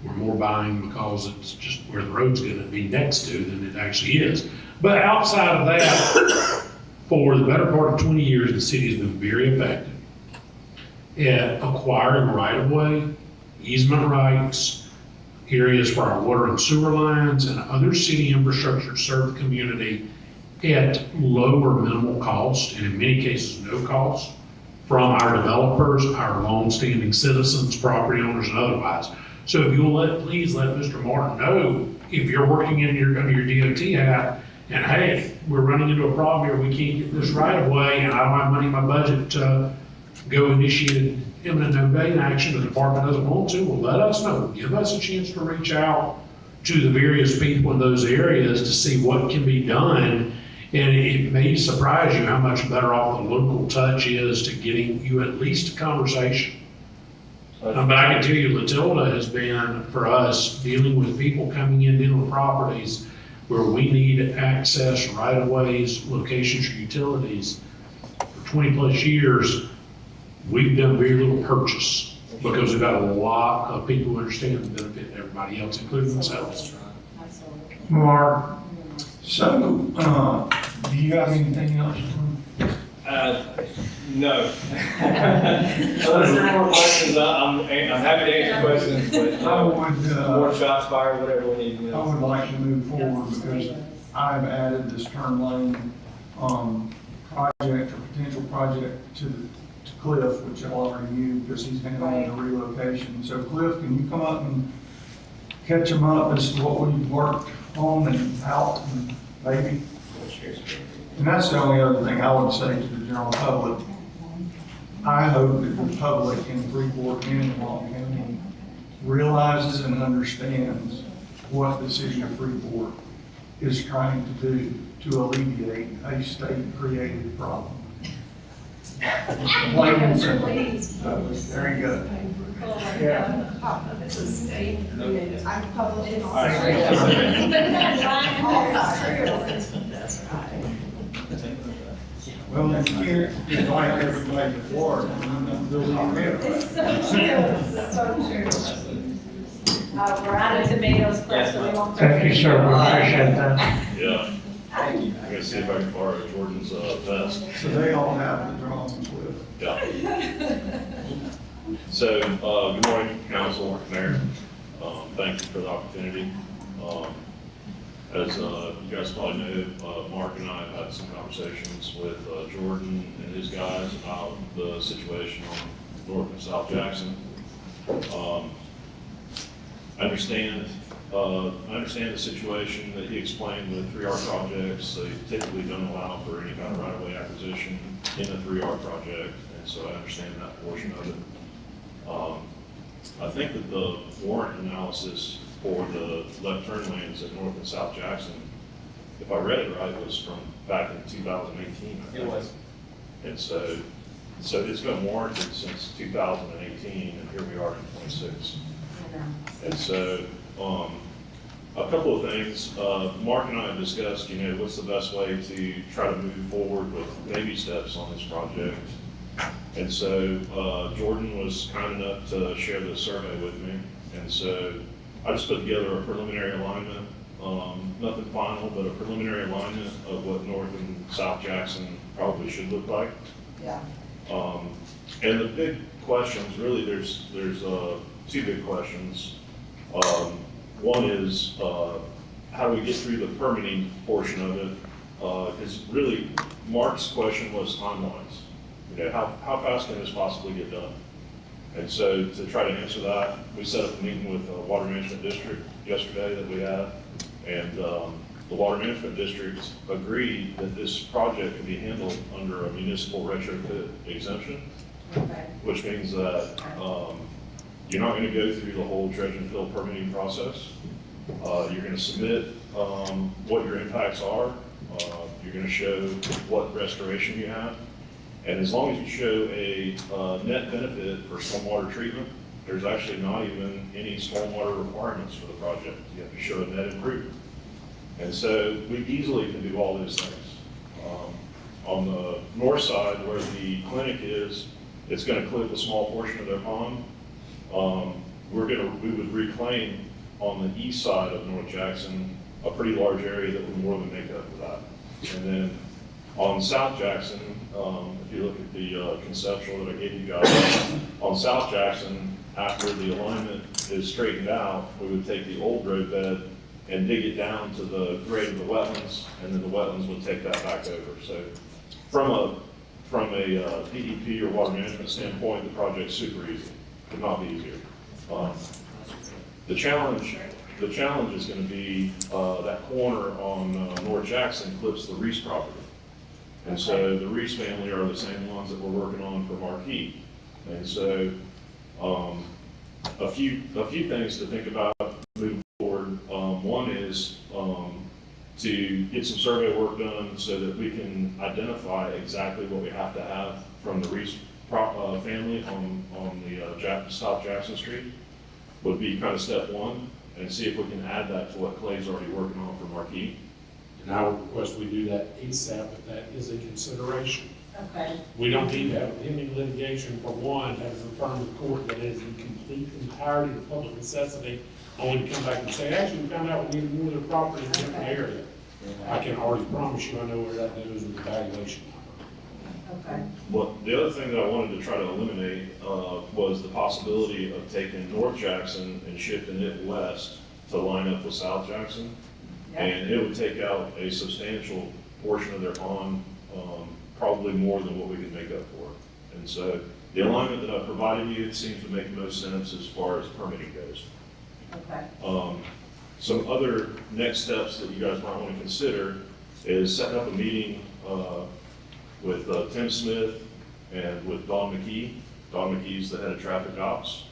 we're more buying because it's just where the road's gonna be next to than it actually is. But outside of that, for the better part of 20 years, the city has been very effective at acquiring right-of-way, easement rights, areas for our water and sewer lines and other city infrastructure to serve the community at low or minimal cost, and in many cases, no cost, from our developers, our long-standing citizens, property owners, and otherwise. So if you'll please let Mr. Martin know, if you're working under your DOT hat, and hey, we're running into a problem here, we can't get this right of way, and I don't have money in my budget to go initiate eminent domain action, the department doesn't want to, well, let us know. Give us a chance to reach out to the various people in those areas to see what can be done. And it may surprise you how much better off the local touch is to getting you at least a conversation. But I can tell you, Latilda has been, for us, dealing with people coming in, dealing with properties where we need access, right-of-ways, locations, or utilities. For 20-plus years, we've done very little purchase because we've got a lot of people who understand the benefit to everybody else, including themselves. Mark, So, do you have anything else? No. Unless there are more questions, I'm happy to answer questions, but I would, more shots fired, whatever we need. I would like to move forward because I've added this turn lane, project or potential project to Cliff, which I already knew because he's handling the relocation. So Cliff, can you come up and catch him up as to what we've worked on and out and maybe? And that's the only other thing I would say to the general public. I hope that the public in Freeport and in Walton County realizes and understands what the city of Freeport is trying to do to alleviate a state-created problem. Plain and simple. There you go. yeah, It's a state, I'm public. That's right. Well, if you invite everybody to Florida, they'll be there. It's so true, it's so true. we're out of tomatoes first, so we won't. thank you, sir, we appreciate that. Yeah. I'm gonna see if I can borrow Jordan's vest. So they all have the drawings with. Yeah. So, good morning, council, mayor. Thank you for the opportunity. As you guys probably know, Mark and I have had some conversations with Jordan and his guys about the situation on North and South Jackson. I understand the situation that he explained with 3R projects. They typically don't allow for any kind of right-of-way acquisition in a 3R project, and so I understand that portion of it. I think that the warrant analysis for the left turn lanes at North and South Jackson, if I read it right, was from back in 2018. I think. It was. And so it's been warranted since 2018, and here we are in 26. And so, a couple of things, Mark and I have discussed, what's the best way to try to move forward with baby steps on this project. And so, Jordan was kind enough to share the survey with me. And so, I just put together a preliminary alignment, nothing final, but a preliminary alignment of what North and South Jackson probably should look like. Yeah. And the big questions, really, there's two big questions. One is, how do we get through the permitting portion of it? Because really, Mark's question was timelines. How fast can this possibly get done? And so to try to answer that, we set up a meeting with the Water Management District yesterday that we had, And the Water Management District agreed that this project can be handled under a municipal retrofit exemption, Okay. which means that you're not going to go through the whole dredge and fill permitting process. You're going to submit what your impacts are. You're going to show what restoration you have. And as long as you show a net benefit for stormwater treatment, there's actually not even any stormwater requirements for the project. You have to show a net improvement. And so we easily can do all those things. On the north side where the clinic is, it's going to clip a small portion of their pond. We would reclaim on the east side of North Jackson a pretty large area that would more than make up for that. And then on South Jackson, if you look at the conceptual that I gave you guys, on South Jackson, after the alignment is straightened out, we would take the old roadbed and dig it down to the grade of the wetlands, and then the wetlands would take that back over. So from a DEP or water management standpoint, the project's super easy. Could not be easier. The challenge is going to be that corner on North Jackson clips the Reese property. And so the Reese family are the same ones that we're working on for Marquis. And so a few things to think about moving forward. One is to get some survey work done so that we can identify exactly what we have to have from the Reese family on the South Jackson Street would be kind of step one, and see if we can add that to what Clay's already working on for Marquis. And I would request we do that ASAP if that is a consideration. Okay. We don't need to have pending litigation for one that is referring to the court that is in complete entirety of public necessity, only to come back and say, actually, we found out we needed more of the property in a different area. I can already promise you I know where that goes with the valuation number. Okay. Well, the other thing that I wanted to try to eliminate was the possibility of taking North Jackson and shifting it west to line up with South Jackson. Yeah. And it would take out a substantial portion of their pond, probably more than what we could make up for. And so the alignment that I provided you seems to make most sense as far as permitting goes. Okay. Some other next steps that you guys might want to consider is setting up a meeting with Tim Smith and with Don McKee. Don McKee's the head of traffic ops.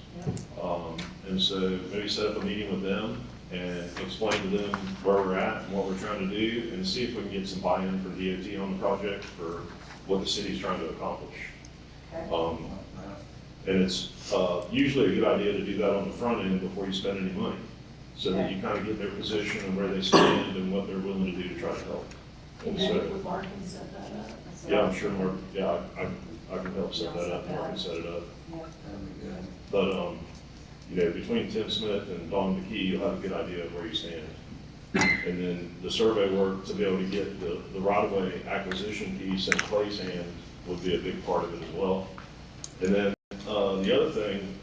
And so maybe set up a meeting with them and explain to them where we're at and what we're trying to do, and see if we can get some buy-in from DOT on the project for what the city's trying to accomplish. Okay. And it's usually a good idea to do that on the front end before you spend any money, so that you kind of get their position and where they stand and what they're willing to do to try to help. And Maybe so, with Mark can set that up. yeah, I'm sure Mark, yeah, I can help set that up, Mark can set it up. That'd be good. But, you know, between Tim Smith and Don McKee, you'll have a good idea of where you stand. And then the survey work to be able to get the right-of-way acquisition piece in Clay's hand would be a big part of it as well. And then the other thing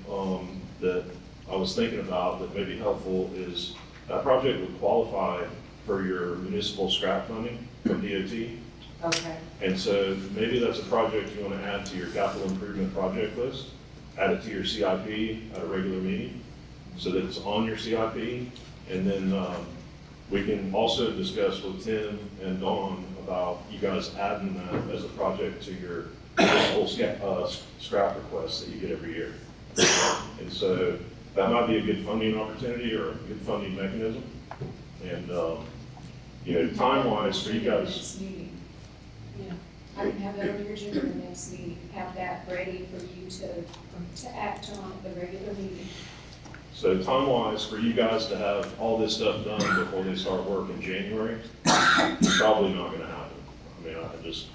that I was thinking about that may be helpful is that project would qualify for your municipal scrap funding from DOT. Okay. And so maybe that's a project you want to add to your capital improvement project list, add it to your CIP at a regular meeting so that it's on your CIP. And then we can also discuss with Tim and Dawn about you guys adding that as a project to your whole scrap requests that you get every year. And so that might be a good funding opportunity or a good funding mechanism. And, you know, time-wise for you guys, Next meeting. Yeah, I can have that on your agenda for the next meeting, have that ready for you to act on at the regular meeting. so time-wise for you guys to have all this stuff done before they start work in January, probably not gonna happen. I mean, I just,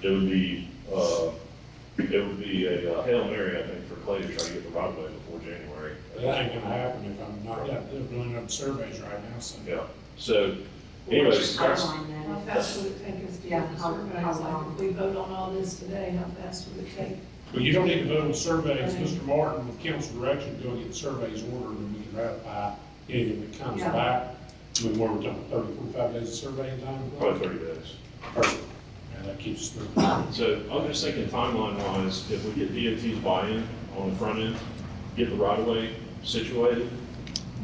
it would be a Hail Mary, I think, for Clay to try to get the right of way before January. That ain't gonna happen if I'm not, they're doing up surveys right now, so. Yeah, so anyways, Timeline How then. fast would it take us to Yeah, get the how surveys? Like, long? if we vote on all this today, how fast would it take? Well, you don't need to vote on surveys, Mr. Martin, with council direction, go get the surveys ordered, and we can ratify anything that comes Yeah. back. I mean, what we're talking, 30, 45 days of surveying time? probably 30 days. Perfect. Yeah, that keeps us through. So I'm just thinking timeline-wise, if we get DOT's buy-in on the front end, get the right-of-way situated,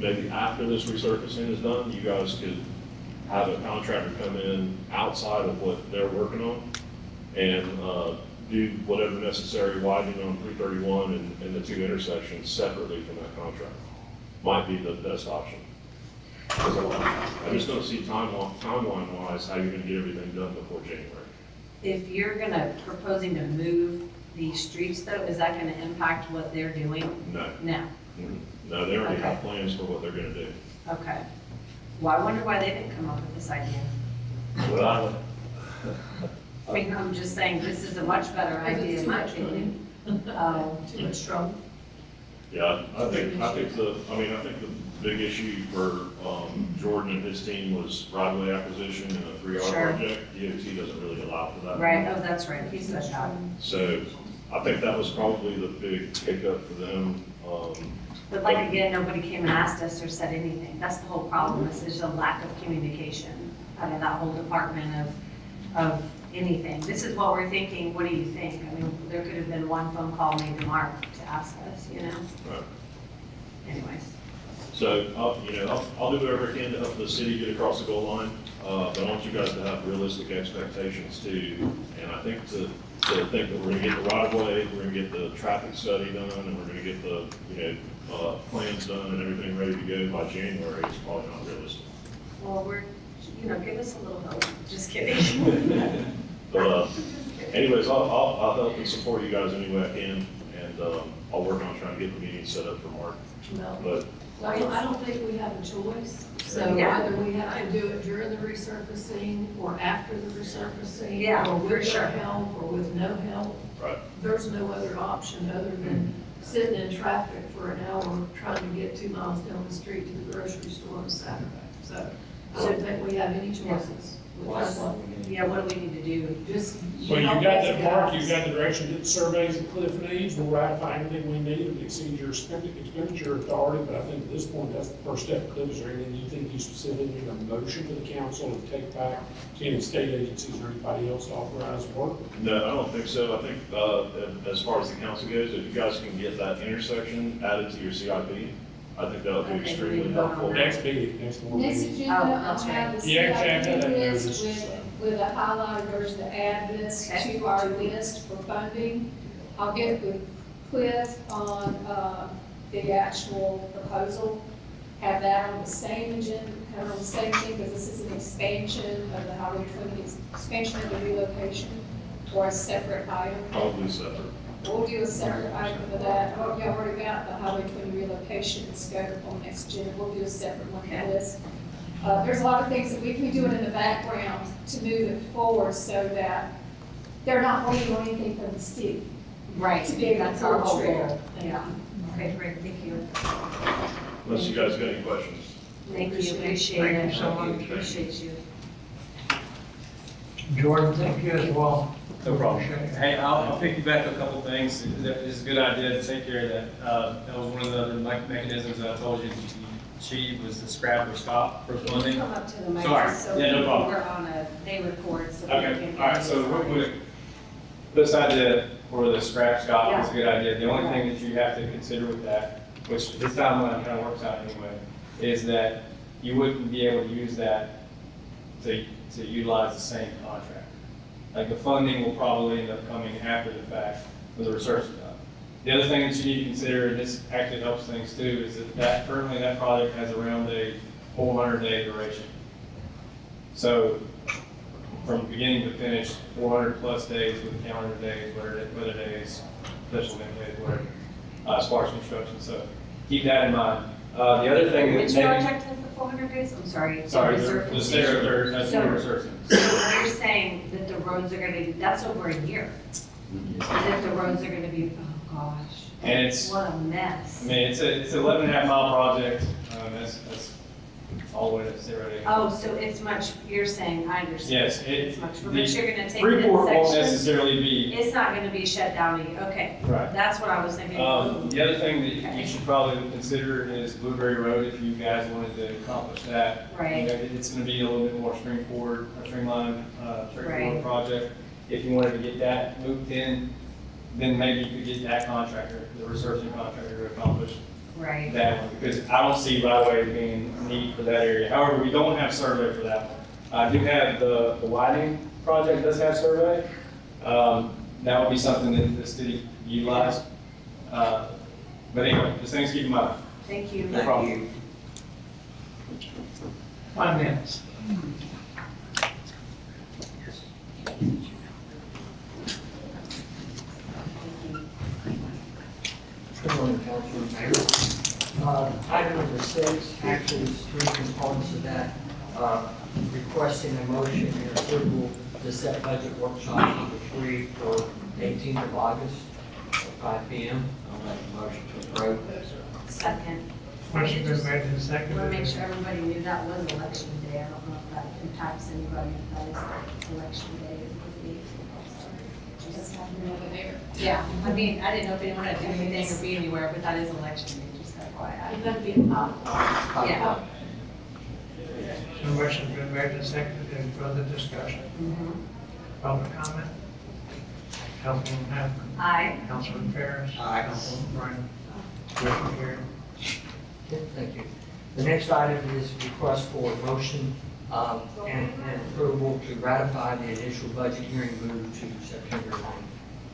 maybe after this resurfacing is done, you guys could have a contractor come in outside of what they're working on and do whatever necessary widening on 331 and the two intersections separately from that contract. Might be the best option. 'Cause I just don't see timeline-wise how you're gonna get everything done before January. If you're proposing to move these streets though, is that gonna impact what they're doing? No. No, No, they already have Okay. plans for what they're gonna do. okay. Well, I wonder why they didn't come up with this idea. Well, I mean, I'm just saying, this is a much better idea in my opinion. Oh, Too much trouble. yeah, I think the big issue for, Jordan and his team was right-of-way acquisition and a 3R Sure. project. DOT doesn't really allow for that. right, oh, that's right, he said that. So I think that was probably the big hiccup for them. But like again, nobody came and asked us or said anything. That's the whole problem, is there's a lack of communication out of that whole department of anything. This is what we're thinking, what do you think? I mean, there could have been one phone call made to Mark to ask us, you know? Right. Anyways. So, I'll do whatever I can to help the city get across the goal line, but I want you guys to have realistic expectations too. And I think to think that we're gonna get the right of way, we're gonna get the traffic study done, and we're gonna get the, plans done and everything ready to go by January is probably not realistic. Well, give us a little hope. Just kidding. But, anyways, I'll help and support you guys any way I can, and, I'll work on trying to get the meeting set up for Mark. No. But, I don't think we have a choice. So Yeah. whether we have to do it during the resurfacing or after the resurfacing. Yeah, or for with sure. help or with no help, right. there's no other option other than sitting in traffic for an hour trying to get 2 miles down the street to the grocery store on Saturday. So I don't think we have any choices. Yeah, what do we need to do? Just. Well, you help got us that, Mark, guys. you got the direction that surveys that Cliff needs, we'll ratify anything we need, if it exceeds your expenditure authority, but I think at this point, that's the first step. Cliff, is there anything you think you specifically need a motion to the council to take back to any state agencies or anybody else to authorize work? No, I don't think so. I think, as far as the council goes, if you guys can get that intersection added to your CIP, I think that'll be Okay, extremely we can vote on helpful. that. Next meeting, next one. Next meeting. agenda, Oh, I'll that's have the Yeah, exactly, CIP that list notice. with a highlighted version to add this Okay. to our list for funding. I'll get with Cliff on, the actual proposal, have that on the same agenda, have it on the same thing, because this is an expansion of the Highway 20, expansion of the relocation, or a separate item. Probably separate. We'll do a separate item for that. Oh, you already got the Highway 20 relocation scope on next agenda. We'll do a separate one for this. There's a lot of things that we can be doing in the background to move it forward so that they're not waiting on anything from the city. Right, To be able to that's our whole pull the trigger. goal. Yeah. Okay, great, thank you. Unless you guys got any questions. Thank you, appreciate Thank it. you so much. Appreciate you. Jordan, thank you as well. No problem. Appreciate it. Hey, I'll pick you back a couple things. It's a good idea to take care of that. That was one of the other mechanisms that I told you to achieve was the scrap or stop for funding. Come up to the mic. Sorry. So Yeah, no problem. We're on they record, so. we Okay, can- all right, so real quick, this idea for the scrap stop is a good idea. The only thing that you have to consider with that, which this timeline kind of works out anyway, is that you wouldn't be able to use that to utilize the same contract. Like the funding will probably end up coming after the fact for the research stuff. The other thing that you need to consider, and this actually helps things too, is that currently that project has around a 400-day duration. So from beginning to finish, 400 plus days with calendar days, weather days, special event days, whatever, as far as construction. So keep that in mind. The other thing that Which maybe, project has the 400 days? I'm sorry. sorry, Resurfacing. the state of their, that's So- the researching. So you're saying that the roads are gonna, that's over a year. That the roads are gonna be, oh gosh. And it's, What a mess. I mean, it's an 11.5-mile project. That's all the way to 0 to. Oh, so it's much, you're saying, I understand. Yes, It's much, the but you're gonna take Freeport this won't section. necessarily be, It's not gonna be shut down, okay. right. That's what I was thinking. The other thing that you should probably consider is Blueberry Road, if you guys wanted to accomplish that. Right. You know, it's gonna be a little bit more streamlined, Right. straightforward project. If you wanted to get that moved in, then maybe you could get that contractor, the researching contractor to accomplish Right. that one, because I don't see right away being a need for that area. However, we don't have survey for that one. I do have the widening project does have survey. That would be something that the city utilize. But anyway, just things to keep in mind. Thank you. No problem. 5 minutes. Good morning, Councilor and Mayor. Item number 6, actually, is 3 components of that. Requesting a motion and approval to set budget workshop number 3 for 18th of August, at 5 p.m. I'll make a motion to approve. Second. Motion been made and Want to seconded. make sure everybody knew that was election day. I don't know if that impacts anybody, if that is election day. Yeah, I mean, I didn't know if anyone had to do anything or be anywhere, but that is election day, just FYI. It's gonna be a pop. Yeah. So motion's been made and seconded. Any further discussion? Public comment? Councilman Haffner? Aye. Councilman Ferris? Aye. Councilman Brown? Motion carried. Okay, thank you. The next item is request for motion and approval to ratify the initial budget hearing moved to September 9th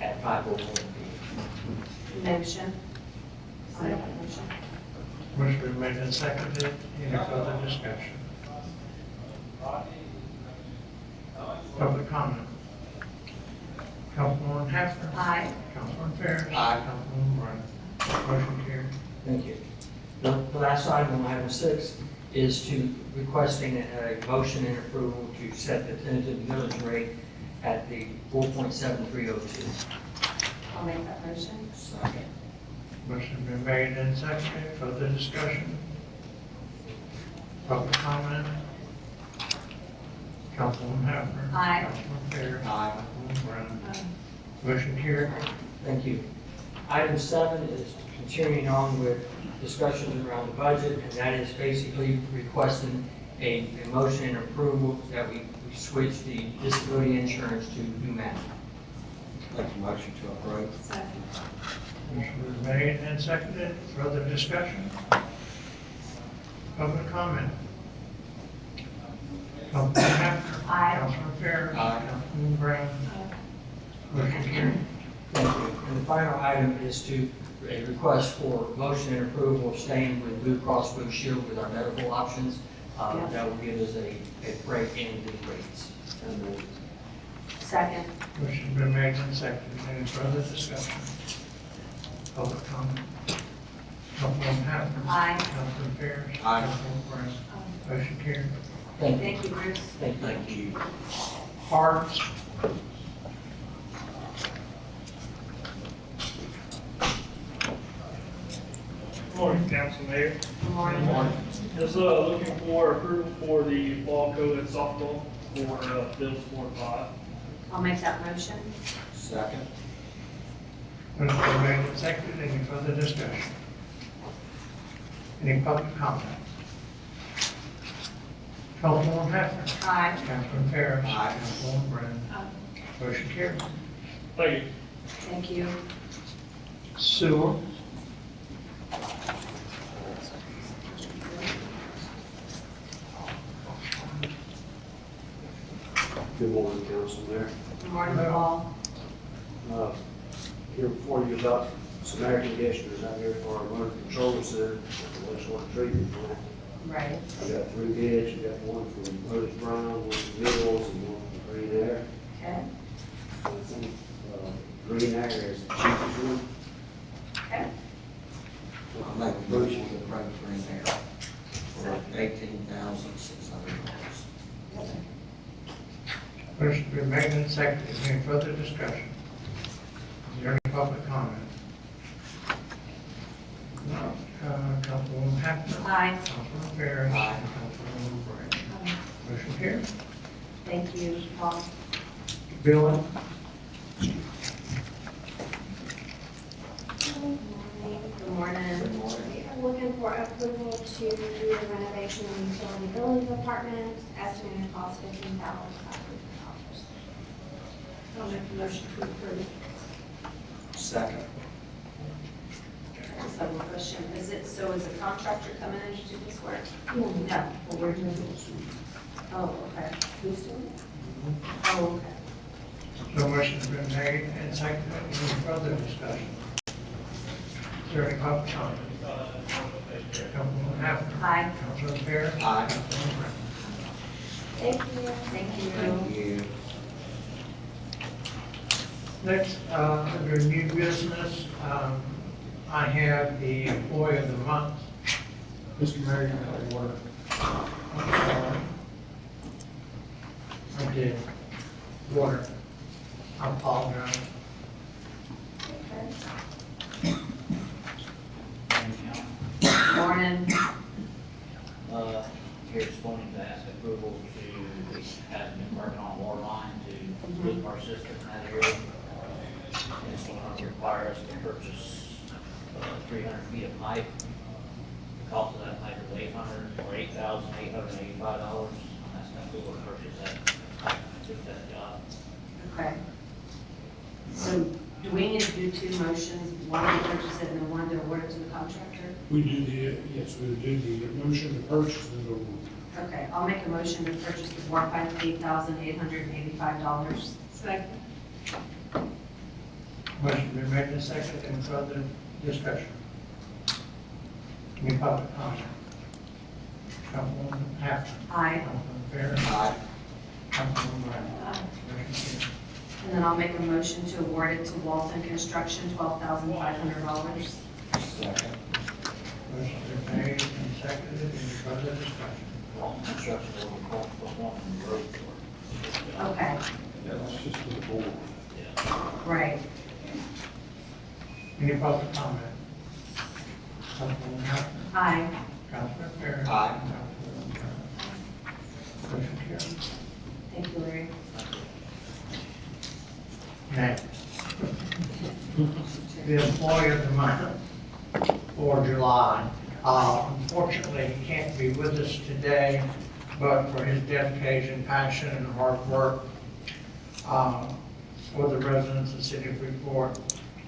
at 5:01 p.m. Motion. Second motion. Motion been made and seconded. Any further discussion? Public comment? Councilman Haffner? Aye. Councilman Ferris? Aye. Councilman Brown? Motion carried. Thank you. The last item on item 6 is to requesting a motion and approval to set the tentative millage rate at the 4.7302. I'll make that motion. Second. Motion been made and seconded. Further discussion? Public comment? Councilman Haffner? Aye. Councilman Ferris? Aye. Councilman Brown? Motion carried. Thank you. Item 7 is continuing on with discussions around the budget, and that is basically requesting a motion and approval that we switch the disability insurance to humana. Make a motion to approve. Second. Motion was made and seconded. Further discussion? Public comment? Councilman Haffner? Aye. Councilman Ferris? Aye. Councilman Brown? Motion carried. Thank you. And the final item is to a request for motion and approval of staying with Blue Cross Blue Shield with our medical options. That will give us a break in the rates. Second. Motion been made and seconded. Any further discussion? Public comment? Councilman Haffner? Aye. Councilman Ferris? Aye. Councilman Brown? Motion carried. Thank you. Thank you, Bruce. Thank you. Thank you. Parks? Morning, Council Mayor. Good morning. Just looking for approval for the fall co-ed softball for Bill's Sport 5. I'll make that motion. Second. Motion been made and seconded. Any further discussion? Any public comment? Councilman Haffner? Aye. Councilman Ferris? Aye. Councilman Brown? Motion carried. Thank you. Thank you. Sewer? Good morning, Council Mayor. Good morning, Paul. Here before you about some air conditioners out here for our motor control center at the wastewater treatment plant. Right. I got 3 bids, you got one from Otis Brown, one from Mills, and one from Green Air. Okay. I think, Green Air is the cheapest one. Okay. I'll make a motion to approve Green Air for $18,600. Motion been made and seconded. Any further discussion? Is there any public comment? No. Councilwoman Haffner? Aye. Councilman Ferris? Aye. Councilwoman Brown? Motion carried. Thank you, Paul. Billing? Good morning. Good morning. I'm looking for approval to do the renovation of the utility building department, estimated cost $15,500. I'll make a motion to approve. Second. just have a question. Is it a contractor coming in to do this work? No. No. Well, we're doing it. Oh, okay. Who's doing it? Oh, okay. So motion's been made and seconded. Any further discussion? Is there any public comment? Councilwoman Hafner. Aye. Councilman Fair. Aye. Councilman Brown. Thank you. Thank you. Thank you. Next, under new business, I have the employee of the month. Mr. Mayor, you have a word. I did. Water. I apologize. Morning. Here this morning to ask approval to, we have been working on a water line to loop our system in that area. And it's going to require us to purchase 300 feet of pipe. The cost of that pipe is $8,885. And that's going to go to purchase that pipe to do that job. Okay. So do we need to do two motions, one to purchase it and then one to award it to the contractor? We do the, yes, we do the motion to purchase and award. Okay, I'll make a motion to purchase the water pipe, $8,885. Second. Motion been made and seconded. Any further discussion? Any public comment? Councilwoman Hafner. Aye. Councilman Fair. Aye. Councilwoman Brown. Motion carries. And then I'll make a motion to award it to Walton Construction, $12,500. Second. Motion been made and seconded. Any further discussion? Long construction will be called for one in the road for. Okay, That's just for the board. right. Any public comment? Councilwoman Hafner. Aye. Councilman Fair. Aye. Councilwoman Brown. Motion carries. Thank you, Larry. Next. The employee of the month for July. Unfortunately, he can't be with us today, but for his dedication, passion, and hard work for the residents of the city of Freeport,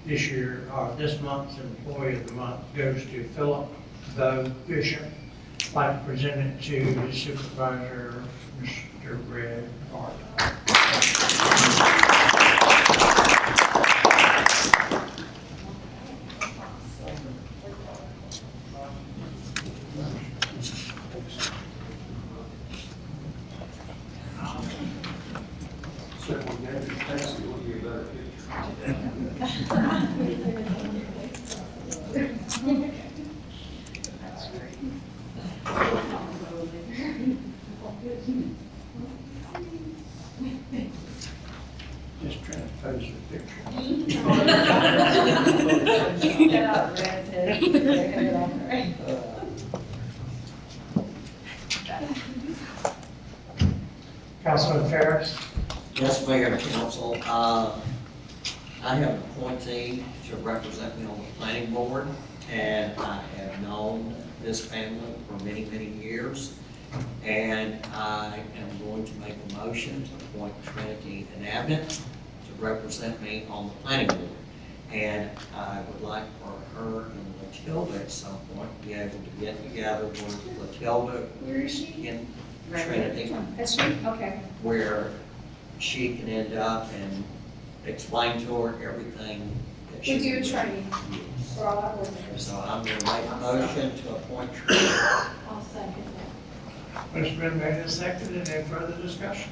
this month's employee of the month goes to Philip Bo Bishop. I'd like to present it to his supervisor, Mr. Red Carter. Just trying to pose the picture. Councilman Ferris. Yes, Mayor and Council, I have an appointee to represent me on the planning board, and I have known this family for many, many years. And I am going to make a motion to appoint Trinity and Abbott to represent me on the planning board. And I would like for her and Latilda at some point to be able to get together with Latilda. Where is she? In Trinity, Is she? Okay. where she can end up and explain to her everything that she. We do training for all our workers. So I'm going to make a motion to appoint Trinity. I'll second that. Motion been made and seconded. Any further discussion?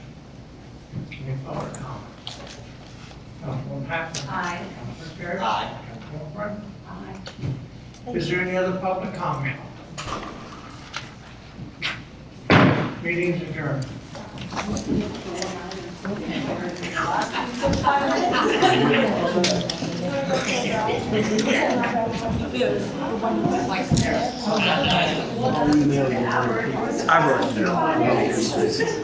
Any further comments? Councilwoman Hafner. Aye. Councilman Ferris. Aye. Councilwoman Brown. Aye. Is there any other public comment? Meeting's adjourned. I wrote it down.